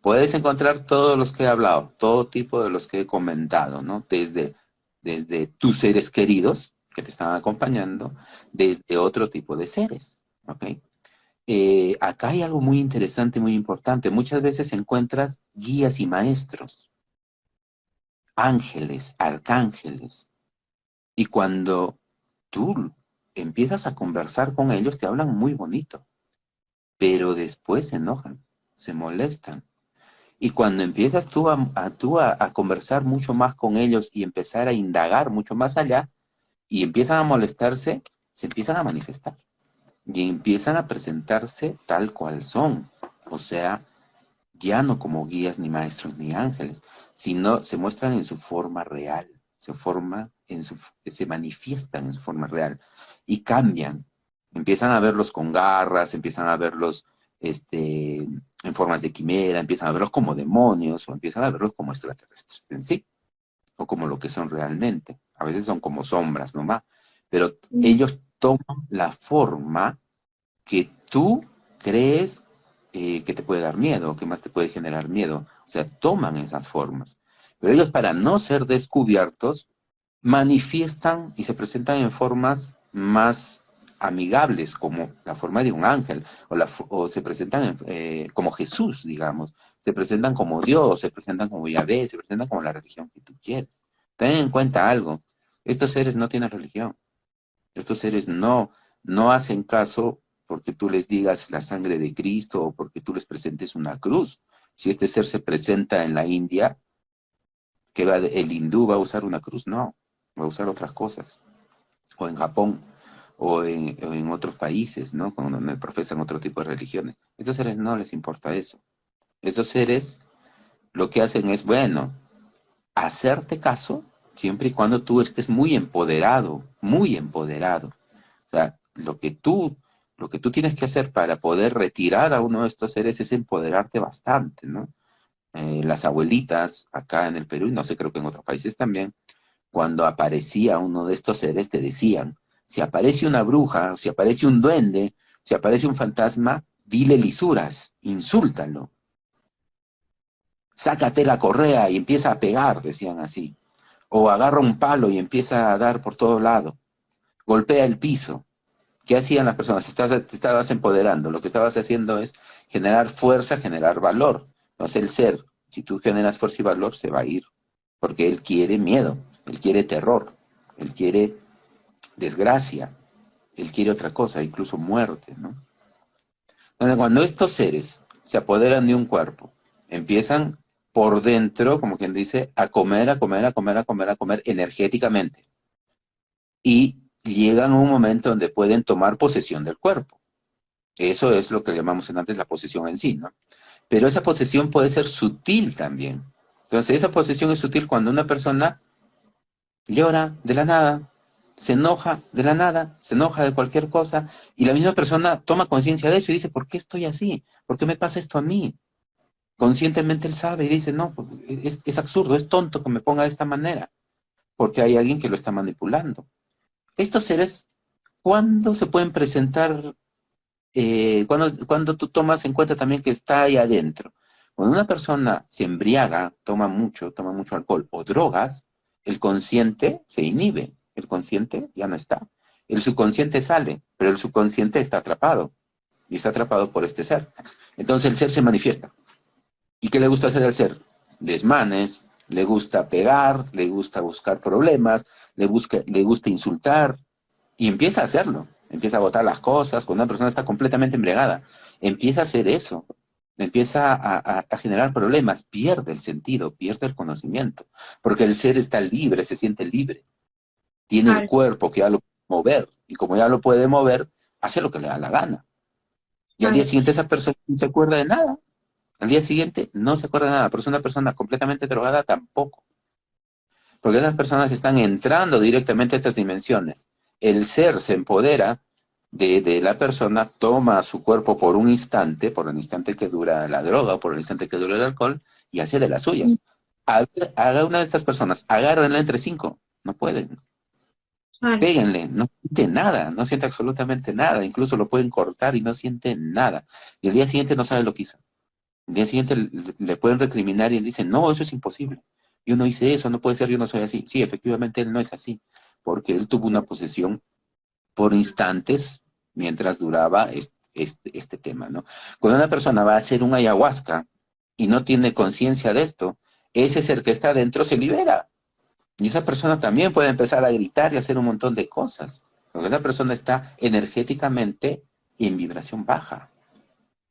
Puedes encontrar todos los que he hablado, todo tipo de los que he comentado, ¿no? Desde tus seres queridos que te están acompañando, desde otro tipo de seres, ¿ok? Acá hay algo muy interesante, muy importante. Muchas veces encuentras guías y maestros, ángeles, arcángeles, y cuando tú empiezas a conversar con ellos, te hablan muy bonito, pero después se enojan, se molestan. Y cuando empiezas tú a conversar mucho más con ellos y empezar a indagar mucho más allá, y empiezan a molestarse, se empiezan a manifestar y empiezan a presentarse tal cual son. O sea, ya no como guías ni maestros ni ángeles, sino se muestran en su forma real, se manifiestan en su forma real y cambian. Empiezan a verlos con garras, empiezan a verlos en formas de quimera, empiezan a verlos como demonios, o empiezan a verlos como extraterrestres en sí, o como lo que son realmente. A veces son como sombras nomás, pero ellos toman la forma que tú crees que te puede dar miedo, que más te puede generar miedo. O sea, toman esas formas. Pero ellos, para no ser descubiertos, manifiestan y se presentan en formas más amigables, como la forma de un ángel, o se presentan como Jesús, digamos. Se presentan como Dios, se presentan como Yahvé, se presentan como la religión que tú quieres. ten en cuenta algo. Estos seres no tienen religión. Estos seres no hacen caso porque tú les digas la sangre de Cristo o porque tú les presentes una cruz. Si este ser se presenta en la India, el hindú va a usar una cruz, no, va a usar otras cosas. O en Japón, o en otros países, ¿no? Donde profesan otro tipo de religiones. Estos seres no les importa eso. Estos seres lo que hacen es, bueno, hacerte caso siempre y cuando tú estés muy empoderado, muy empoderado. O sea, lo que tú tienes que hacer para poder retirar a uno de estos seres es empoderarte bastante, ¿no? Las abuelitas acá en el Perú, y no sé, creo que en otros países también, cuando aparecía uno de estos seres, te decían, si aparece una bruja, si aparece un duende, si aparece un fantasma, dile lisuras, insúltalo, sácate la correa y empieza a pegar, decían así, o agarra un palo y empieza a dar por todo lado, golpea el piso. ¿Qué hacían las personas? Te estabas empoderando, lo que estabas haciendo es generar fuerza, generar valor. Entonces el ser, si tú generas fuerza y valor, se va a ir, porque él quiere miedo, él quiere terror, él quiere desgracia, él quiere otra cosa, incluso muerte, ¿no? Entonces, cuando estos seres se apoderan de un cuerpo, empiezan por dentro, como quien dice, a comer, a comer, a comer, a comer, a comer energéticamente. Y llegan a un momento donde pueden tomar posesión del cuerpo. Eso es lo que llamamos antes la posesión en sí, ¿no? Pero esa posesión puede ser sutil también. Entonces, esa posesión es sutil cuando una persona llora de la nada, se enoja de la nada, se enoja de cualquier cosa, y la misma persona toma conciencia de eso y dice, ¿por qué estoy así? ¿Por qué me pasa esto a mí? Conscientemente él sabe y dice, no, pues, es absurdo, es tonto que me ponga de esta manera, porque hay alguien que lo está manipulando. Estos seres, ¿cuándo se pueden presentar? Cuando tú tomas en cuenta también que está ahí adentro. Cuando una persona se embriaga, toma mucho alcohol o drogas, el consciente se inhibe, el consciente ya no está. El subconsciente sale, pero el subconsciente está atrapado y está atrapado por este ser. Entonces el ser se manifiesta. ¿Y qué le gusta hacer al ser? Desmanes, le gusta pegar, le gusta buscar problemas, le gusta insultar, y empieza a hacerlo, empieza a botar las cosas, cuando una persona está completamente embriagada, empieza a hacer eso, empieza a generar problemas, pierde el sentido, pierde el conocimiento, porque el ser está libre, se siente libre, tiene el Claro, cuerpo que ya lo puede mover, y como ya lo puede mover, hace lo que le da la gana. Y al día claro. siguiente esa persona no se acuerda de nada, al día siguiente no se acuerda de nada, pero es una persona completamente drogada tampoco. Porque esas personas están entrando directamente a estas dimensiones. El ser se empodera de la persona, toma su cuerpo por el instante que dura la droga, por el instante que dura el alcohol, y hace de las suyas. A ver, haga una de estas personas, agárrenla entre cinco, no pueden. Claro. Péguenle, no siente nada, no siente absolutamente nada, incluso lo pueden cortar y no siente nada. Y el día siguiente no sabe lo que hizo. El día siguiente le pueden recriminar y él dice, no, eso es imposible. Yo no hice eso, no puede ser, yo no soy así. Sí, efectivamente él no es así, porque él tuvo una posesión por instantes mientras duraba este tema, ¿no? Cuando una persona va a hacer un ayahuasca y no tiene conciencia de esto, ese ser que está adentro se libera. Y esa persona también puede empezar a gritar y hacer un montón de cosas, porque esa persona está energéticamente en vibración baja.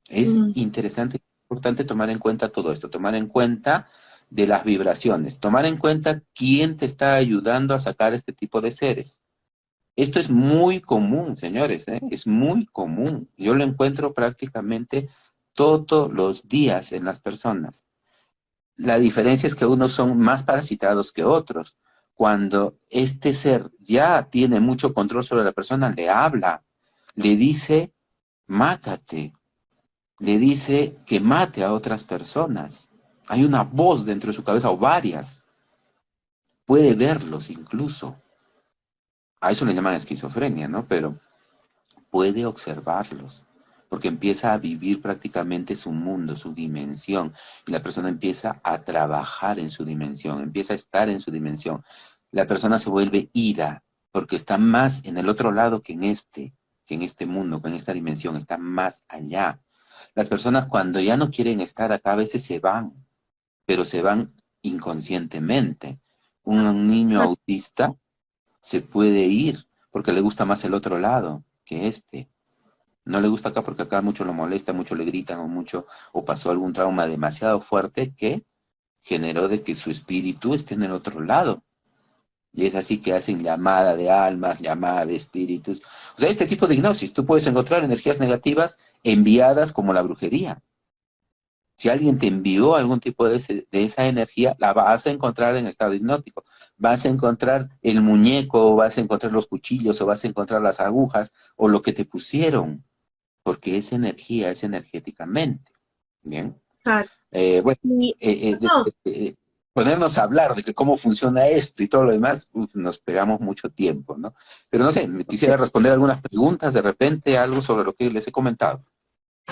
Es Mm, interesante, importante tomar en cuenta todo esto, tomar en cuenta de las vibraciones, tomar en cuenta quién te está ayudando a sacar este tipo de seres. Esto es muy común, señores, ¿eh? Es muy común. Yo lo encuentro prácticamente todos los días en las personas. La diferencia es que unos son más parasitados que otros. Cuando este ser ya tiene mucho control sobre la persona, le habla, le dice, mátate, le dice que mate a otras personas. Hay una voz dentro de su cabeza o varias. Puede verlos incluso. A eso le llaman esquizofrenia, ¿no? Pero puede observarlos, porque empieza a vivir prácticamente su mundo, su dimensión, y la persona empieza a trabajar en su dimensión, empieza a estar en su dimensión. La persona se vuelve ida, porque está más en el otro lado que en este mundo, que en esta dimensión, está más allá. Las personas cuando ya no quieren estar acá a veces se van, pero se van inconscientemente. Un niño autista se puede ir porque le gusta más el otro lado que este. No le gusta acá porque acá mucho lo molesta, mucho le gritan o mucho, o pasó algún trauma demasiado fuerte que generó de que su espíritu esté en el otro lado. Y es así que hacen llamada de almas, llamada de espíritus. O sea, este tipo de hipnosis, tú puedes encontrar energías negativas enviadas como la brujería. Si alguien te envió algún tipo de esa energía, la vas a encontrar en estado hipnótico. Vas a encontrar el muñeco, o vas a encontrar los cuchillos, o vas a encontrar las agujas, o lo que te pusieron, porque es energía, es energéticamente. Bien. Exacto. Bueno, Y eh, eh, de- no, de- ponernos a hablar de que cómo funciona esto y todo lo demás, nos pegamos mucho tiempo, ¿no? Pero no sé, me quisiera responder algunas preguntas de repente, algo sobre lo que les he comentado.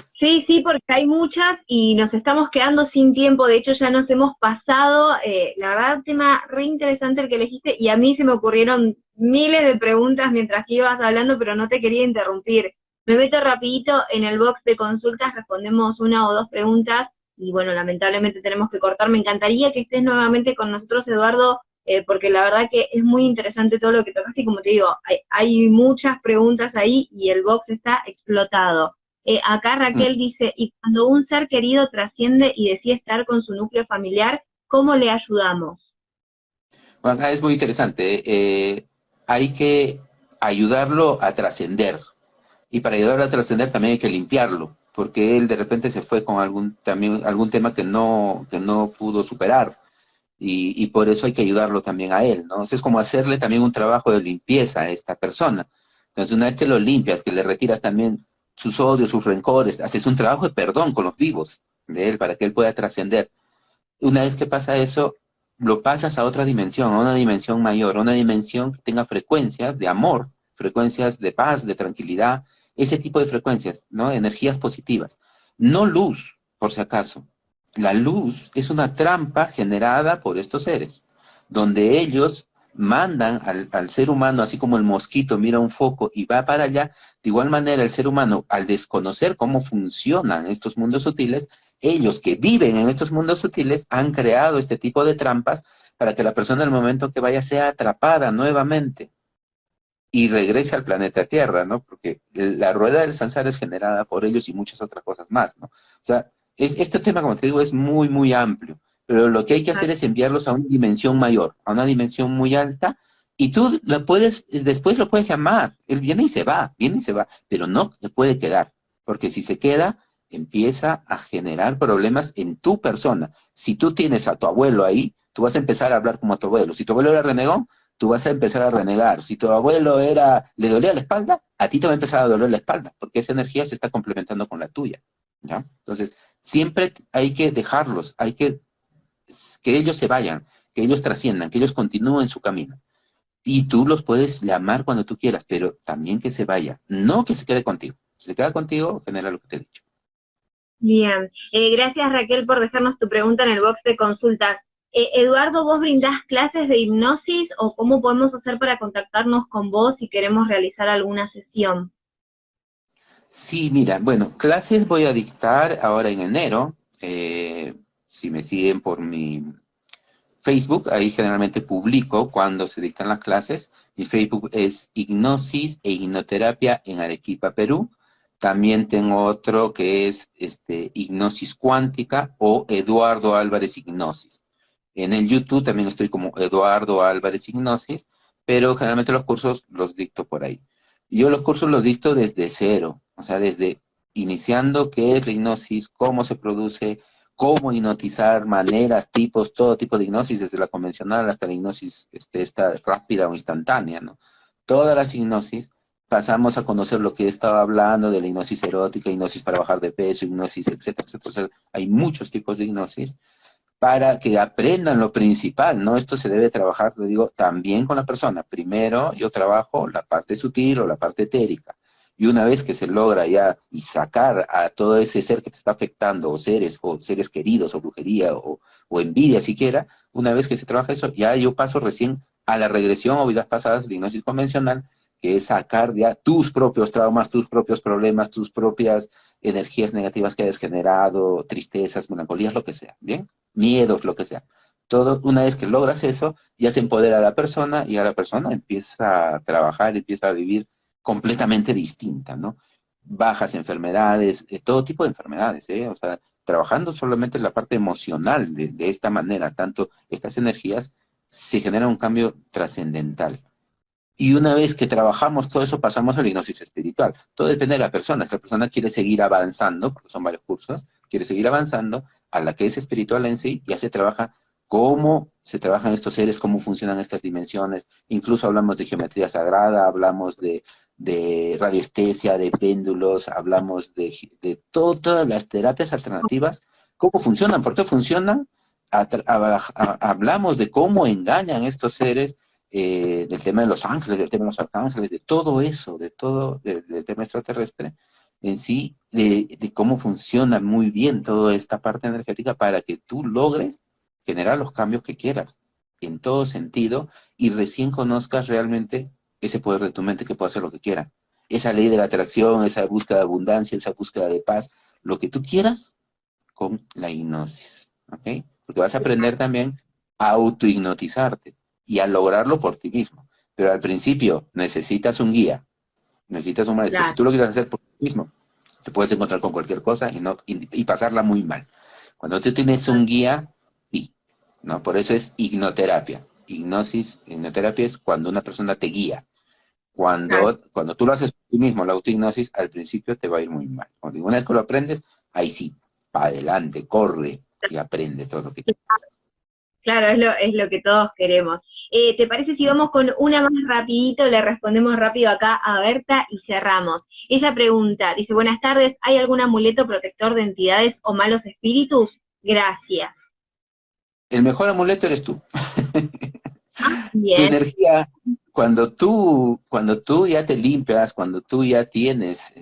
sí, sí, porque hay muchas y nos estamos quedando sin tiempo. De hecho, ya nos hemos pasado. La verdad, un tema re interesante el que elegiste y a mí se me ocurrieron miles de preguntas mientras que ibas hablando, pero no te quería interrumpir. Me meto rapidito en el box de consultas, respondemos una o dos preguntas y bueno, lamentablemente tenemos que cortar. Me encantaría que estés nuevamente con nosotros, Eduardo, porque la verdad que es muy interesante todo lo que tocaste y como te digo, hay muchas preguntas ahí y el box está explotado. Acá Raquel dice, y cuando un ser querido trasciende y decide estar con su núcleo familiar, ¿cómo le ayudamos? Bueno, es muy interesante. Hay que ayudarlo a trascender. Y para ayudarlo a trascender también hay que limpiarlo, porque él de repente se fue con también, algún tema que no pudo superar. Y por eso hay que ayudarlo también a él, ¿no? Entonces es como hacerle también un trabajo de limpieza a esta persona. Entonces, una vez que lo limpias, que le retiras también sus odios, sus rencores, haces un trabajo de perdón con los vivos de él para que él pueda trascender. Una vez que pasa eso, lo pasas a otra dimensión, a una dimensión mayor, a una dimensión que tenga frecuencias de amor, frecuencias de paz, de tranquilidad, ese tipo de frecuencias, ¿no? Energías positivas. No luz, por si acaso. La luz es una trampa generada por estos seres, donde ellos mandan al ser humano, así como el mosquito mira un foco y va para allá, de igual manera el ser humano, al desconocer cómo funcionan estos mundos sutiles, ellos que viven en estos mundos sutiles han creado este tipo de trampas para que la persona al momento que vaya sea atrapada nuevamente y regrese al planeta Tierra, ¿no? Porque la rueda del samsara es generada por ellos y muchas otras cosas más, ¿no? O sea, este tema, como te digo, es muy, muy amplio, pero lo que hay que hacer es enviarlos a una dimensión mayor, a una dimensión muy alta, y tú lo puedes, después lo puedes llamar, él viene y se va, pero no le puede quedar, porque si se queda, empieza a generar problemas en tu persona. Si tú tienes a tu abuelo ahí, tú vas a empezar a hablar como a tu abuelo. Si tu abuelo era renegón, tú vas a empezar a renegar. Si tu abuelo le dolía la espalda, a ti te va a empezar a doler la espalda, porque esa energía se está complementando con la tuya, ¿ya? Entonces, siempre hay que dejarlos, hay que ellos se vayan, que ellos trasciendan, que ellos continúen su camino. Y tú los puedes llamar cuando tú quieras, pero también que se vaya, no que se quede contigo. Si se queda contigo, genera lo que te he dicho. Bien, gracias Raquel por dejarnos tu pregunta en el box de consultas. Eduardo, ¿vos brindás clases de hipnosis o cómo podemos hacer para contactarnos con vos si queremos realizar alguna sesión? Sí, mira, bueno, clases voy a dictar ahora en enero. Si me siguen por mi Facebook, ahí generalmente publico cuando se dictan las clases. Mi Facebook es Hipnosis e Hipnoterapia en Arequipa, Perú. También tengo otro que es Hipnosis Cuántica o Eduardo Álvarez Hipnosis. En el YouTube también estoy como Eduardo Álvarez Hipnosis, pero generalmente los cursos los dicto por ahí. Yo los cursos los dicto desde cero, o sea, desde iniciando qué es la hipnosis, cómo se produce, cómo hipnotizar, maneras, tipos, todo tipo de hipnosis, desde la convencional hasta la hipnosis esta rápida o instantánea, ¿no? Todas las hipnosis pasamos a conocer lo que estaba hablando de la hipnosis erótica, hipnosis para bajar de peso, hipnosis, etcétera, etcétera. O sea, hay muchos tipos de hipnosis para que aprendan lo principal, ¿no? Esto se debe trabajar, le digo, también con la persona. Primero yo trabajo la parte sutil o la parte etérica. Y una vez que se logra ya y sacar a todo ese ser que te está afectando, o seres queridos, o brujería, o envidia siquiera, una vez que se trabaja eso, ya yo paso recién a la regresión o vidas pasadas, la hipnosis convencional, que es sacar ya tus propios traumas, tus propios problemas, tus propias energías negativas que hayas generado, tristezas, melancolías, lo que sea, ¿bien? Miedos, lo que sea. Todo, una vez que logras eso, ya se empodera a la persona y a la persona empieza a trabajar, empieza a vivir completamente distinta, ¿no? Bajas enfermedades, todo tipo de enfermedades, ¿eh? O sea, trabajando solamente en la parte emocional de esta manera, tanto estas energías, se genera un cambio trascendental. Y una vez que trabajamos todo eso, pasamos a la hipnosis espiritual. Todo depende de la persona. Si la persona quiere seguir avanzando, porque son varios cursos, quiere seguir avanzando, a la que es espiritual en sí, ya se trabaja cómo se trabajan estos seres, cómo funcionan estas dimensiones. Incluso hablamos de geometría sagrada, hablamos de radiestesia, de péndulos, hablamos de todas las terapias alternativas, cómo funcionan, por qué funcionan. Hablamos de cómo engañan estos seres, del tema de los ángeles, del tema de los arcángeles, de todo eso, de todo, del tema extraterrestre en sí, de cómo funciona muy bien toda esta parte energética para que tú logres generar los cambios que quieras, en todo sentido, y recién conozcas realmente ese poder de tu mente que puede hacer lo que quiera. Esa ley de la atracción, esa búsqueda de abundancia, esa búsqueda de paz, lo que tú quieras con la hipnosis, ¿ok? Porque vas a aprender también a autohipnotizarte y a lograrlo por ti mismo. Pero al principio necesitas un guía, necesitas un maestro. Si Claro, tú lo quieres hacer por ti mismo, te puedes encontrar con cualquier cosa y pasarla muy mal. Cuando tú tienes un guía, sí, ¿no? Por eso es hipnoterapia. Hipnoterapia es cuando una persona te guía. claro. Cuando tú lo haces tú mismo, la autohipnosis, al principio te va a ir muy mal. Una vez que lo aprendes, ahí sí, para adelante, corre y aprende todo lo que tienes que hacer. Claro, es lo que todos queremos. ¿Te parece si vamos con una más rapidito? Le respondemos rápido acá a Berta y cerramos. Ella pregunta, dice, buenas tardes, ¿hay algún amuleto protector de entidades o malos espíritus? Gracias. El mejor amuleto eres tú. Tu Bien, energía, cuando tú ya te limpias, cuando tú ya tienes,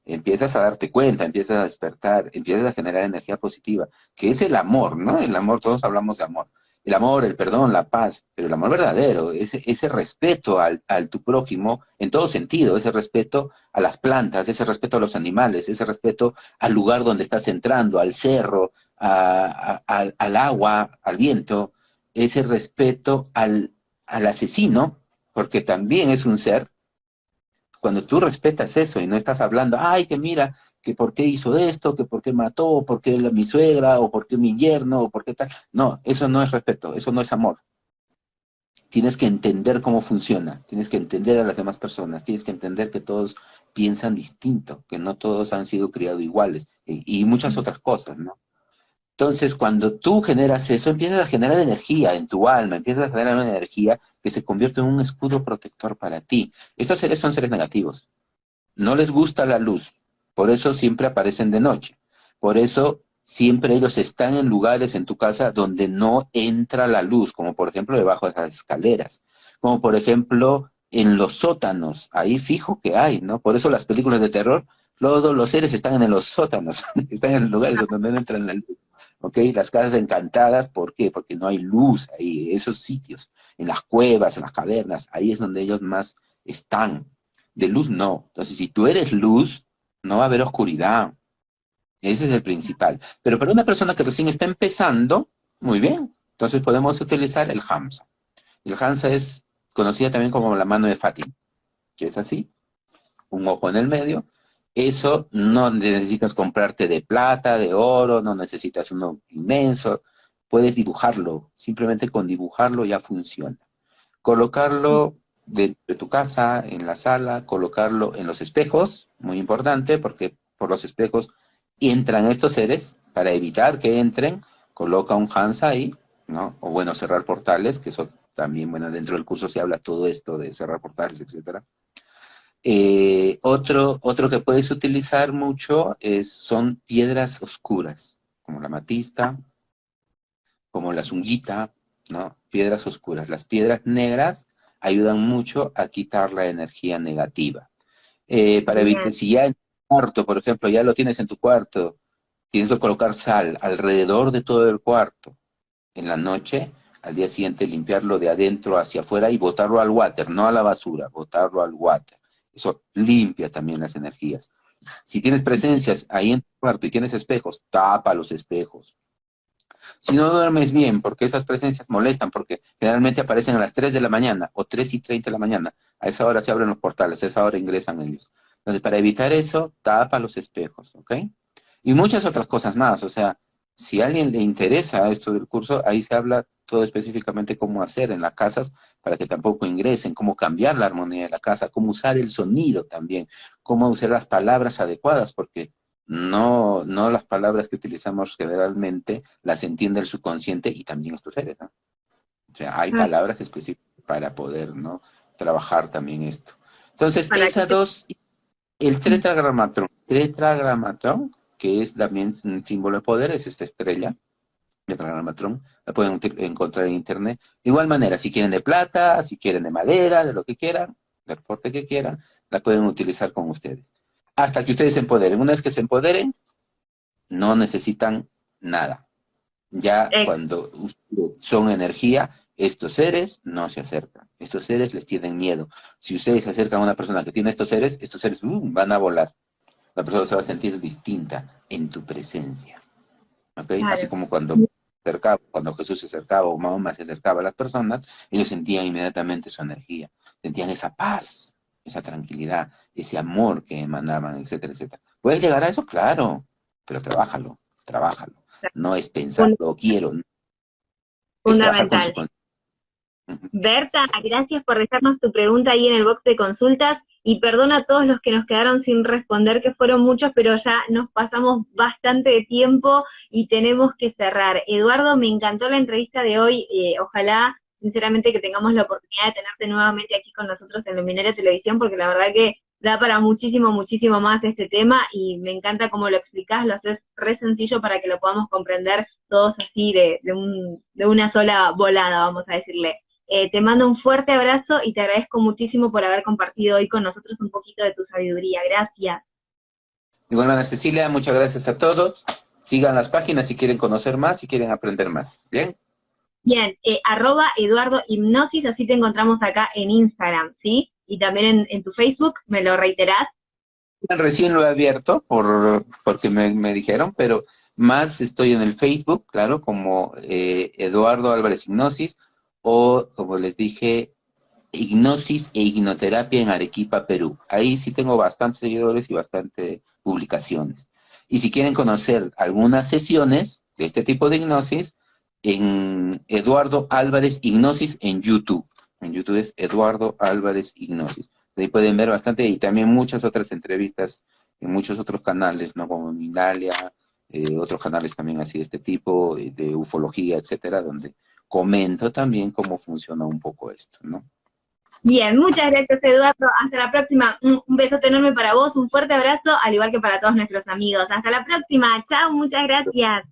empiezas a darte cuenta, empiezas a despertar, empiezas a generar energía positiva, que es el amor, ¿no? El amor, todos hablamos de amor. El amor, el perdón, la paz, pero el amor verdadero, ese respeto al tu prójimo en todo sentido, ese respeto a las plantas, ese respeto a los animales, ese respeto al lugar donde estás entrando, al cerro, al agua, al viento, ese respeto al asesino, porque también es un ser. Cuando tú respetas eso y no estás hablando, ay, que mira, que por qué hizo esto, que por qué mató, o por qué mi suegra, o por qué mi yerno, o por qué tal. No, eso no es respeto, eso no es amor. Tienes que entender cómo funciona, tienes que entender a las demás personas, tienes que entender que todos piensan distinto, que no todos han sido criados iguales, y muchas otras cosas, ¿no? Entonces, cuando tú generas eso, empiezas a generar energía en tu alma, empiezas a generar una energía que se convierte en un escudo protector para ti. Estos seres son seres negativos, no les gusta la luz, por eso siempre aparecen de noche, por eso siempre ellos están en lugares en tu casa donde no entra la luz, como por ejemplo debajo de las escaleras, como por ejemplo en los sótanos, ahí fijo que hay, ¿no? Por eso las películas de terror, todos los seres están en los sótanos, están en lugares donde no entra la luz. ¿Ok? Las casas encantadas, ¿por qué? Porque no hay luz ahí, esos sitios, en las cuevas, en las cavernas, ahí es donde ellos más están. De luz no. Entonces, si tú eres luz, no va a haber oscuridad. Ese es el principal. Pero para una persona que recién está empezando, muy bien. Entonces podemos utilizar el Hamsa. El Hamsa es conocida también como la mano de Fátima, que es así, un ojo en el medio. Eso no necesitas comprarte de plata, de oro, no necesitas uno inmenso. Puedes dibujarlo. Simplemente con dibujarlo ya funciona. Colocarlo dentro de tu casa, en la sala, colocarlo en los espejos, muy importante, porque por los espejos entran estos seres, para evitar que entren, coloca un Hansa ahí, ¿no? O bueno, cerrar portales, que eso también, bueno, dentro del curso se habla todo esto de cerrar portales, etcétera. Otro que puedes utilizar mucho son piedras oscuras, como la matista, como la zunguita, ¿no? Piedras oscuras. Las piedras negras ayudan mucho a quitar la energía negativa. Para evitar, bien. si ya en tu cuarto, por ejemplo, ya lo tienes en tu cuarto, tienes que colocar sal alrededor de todo el cuarto. En la noche, al día siguiente, limpiarlo de adentro hacia afuera y botarlo al water, no a la basura, botarlo al water. Eso limpia también las energías. Si tienes presencias ahí en tu cuarto y tienes espejos, tapa los espejos. Si no duermes bien, porque esas presencias molestan, porque generalmente aparecen a las 3 de la mañana o 3:30 de la mañana, a esa hora se abren los portales, a esa hora ingresan ellos. Entonces, para evitar eso, tapa los espejos, ¿ok? Y muchas otras cosas más, o sea, si a alguien le interesa esto del curso, ahí se habla todo específicamente cómo hacer en las casas para que tampoco ingresen, cómo cambiar la armonía de la casa, cómo usar el sonido también, cómo usar las palabras adecuadas, porque no las palabras que utilizamos generalmente las entiende el subconsciente y también estos seres, ¿no? O sea, hay Ah, palabras específicas para poder, ¿no? Trabajar también esto. Entonces, para esas que... dos, el tetragramatón, que es también un símbolo de poder, es esta estrella, tetragramatrón, la pueden encontrar en internet. De igual manera, si quieren de plata, si quieren de madera, de lo que quieran, del porte que quieran, la pueden utilizar con ustedes. Hasta que ustedes se empoderen. Una vez que se empoderen, no necesitan nada. Ya ex- cuando ustedes son energía, estos seres no se acercan. Estos seres les tienen miedo. Si ustedes se acercan a una persona que tiene estos seres van a volar. La persona se va a sentir distinta en tu presencia. ¿Ok? Así claro. como cuando Jesús se acercaba o Mahoma se acercaba a las personas, ellos sentían inmediatamente su energía, sentían esa paz, esa tranquilidad, ese amor que emanaban, etcétera, etcétera. ¿Puedes llegar a eso? Claro, pero trabájalo, trabájalo. No es Fun- pensarlo, quiero, es trabajar con su Fundamental. conciencia. Ujú. Berta, gracias por dejarnos tu pregunta ahí en el box de consultas y perdona a todos los que nos quedaron sin responder, que fueron muchos, pero ya nos pasamos bastante de tiempo y tenemos que cerrar. Eduardo, me encantó la entrevista de hoy, ojalá sinceramente que tengamos la oportunidad de tenerte nuevamente aquí con nosotros en Luminaria Televisión, porque la verdad que da para muchísimo, muchísimo más este tema y me encanta cómo lo explicás, lo haces re sencillo para que lo podamos comprender todos así de una sola volada, vamos a decirle. Te mando un fuerte abrazo y te agradezco muchísimo por haber compartido hoy con nosotros un poquito de tu sabiduría. Gracias. De igual manera, Cecilia, muchas gracias a todos. Sigan las páginas si quieren conocer más, si quieren aprender más. ¿Bien? Bien, @Eduardo Hipnosis, así te encontramos acá en Instagram, ¿sí? Y también en tu Facebook, ¿me lo reiterás? Recién lo he abierto porque me dijeron, pero más estoy en el Facebook, claro, como Eduardo Álvarez Hipnosis, o como les dije, Hipnosis e Hipnoterapia en Arequipa, Perú. Ahí sí tengo bastantes seguidores y bastantes publicaciones. Y si quieren conocer algunas sesiones de este tipo de hipnosis, en Eduardo Álvarez Hipnosis en YouTube. En YouTube es Eduardo Álvarez Hipnosis. Ahí pueden ver bastante y también muchas otras entrevistas en muchos otros canales, ¿no? Como Mindalia, otros canales también así de este tipo, de ufología, etcétera, donde comento también cómo funciona un poco esto, ¿no? Bien, muchas gracias Eduardo. Hasta la próxima. Un besote enorme para vos, un fuerte abrazo, al igual que para todos nuestros amigos. Hasta la próxima. Chao, muchas gracias.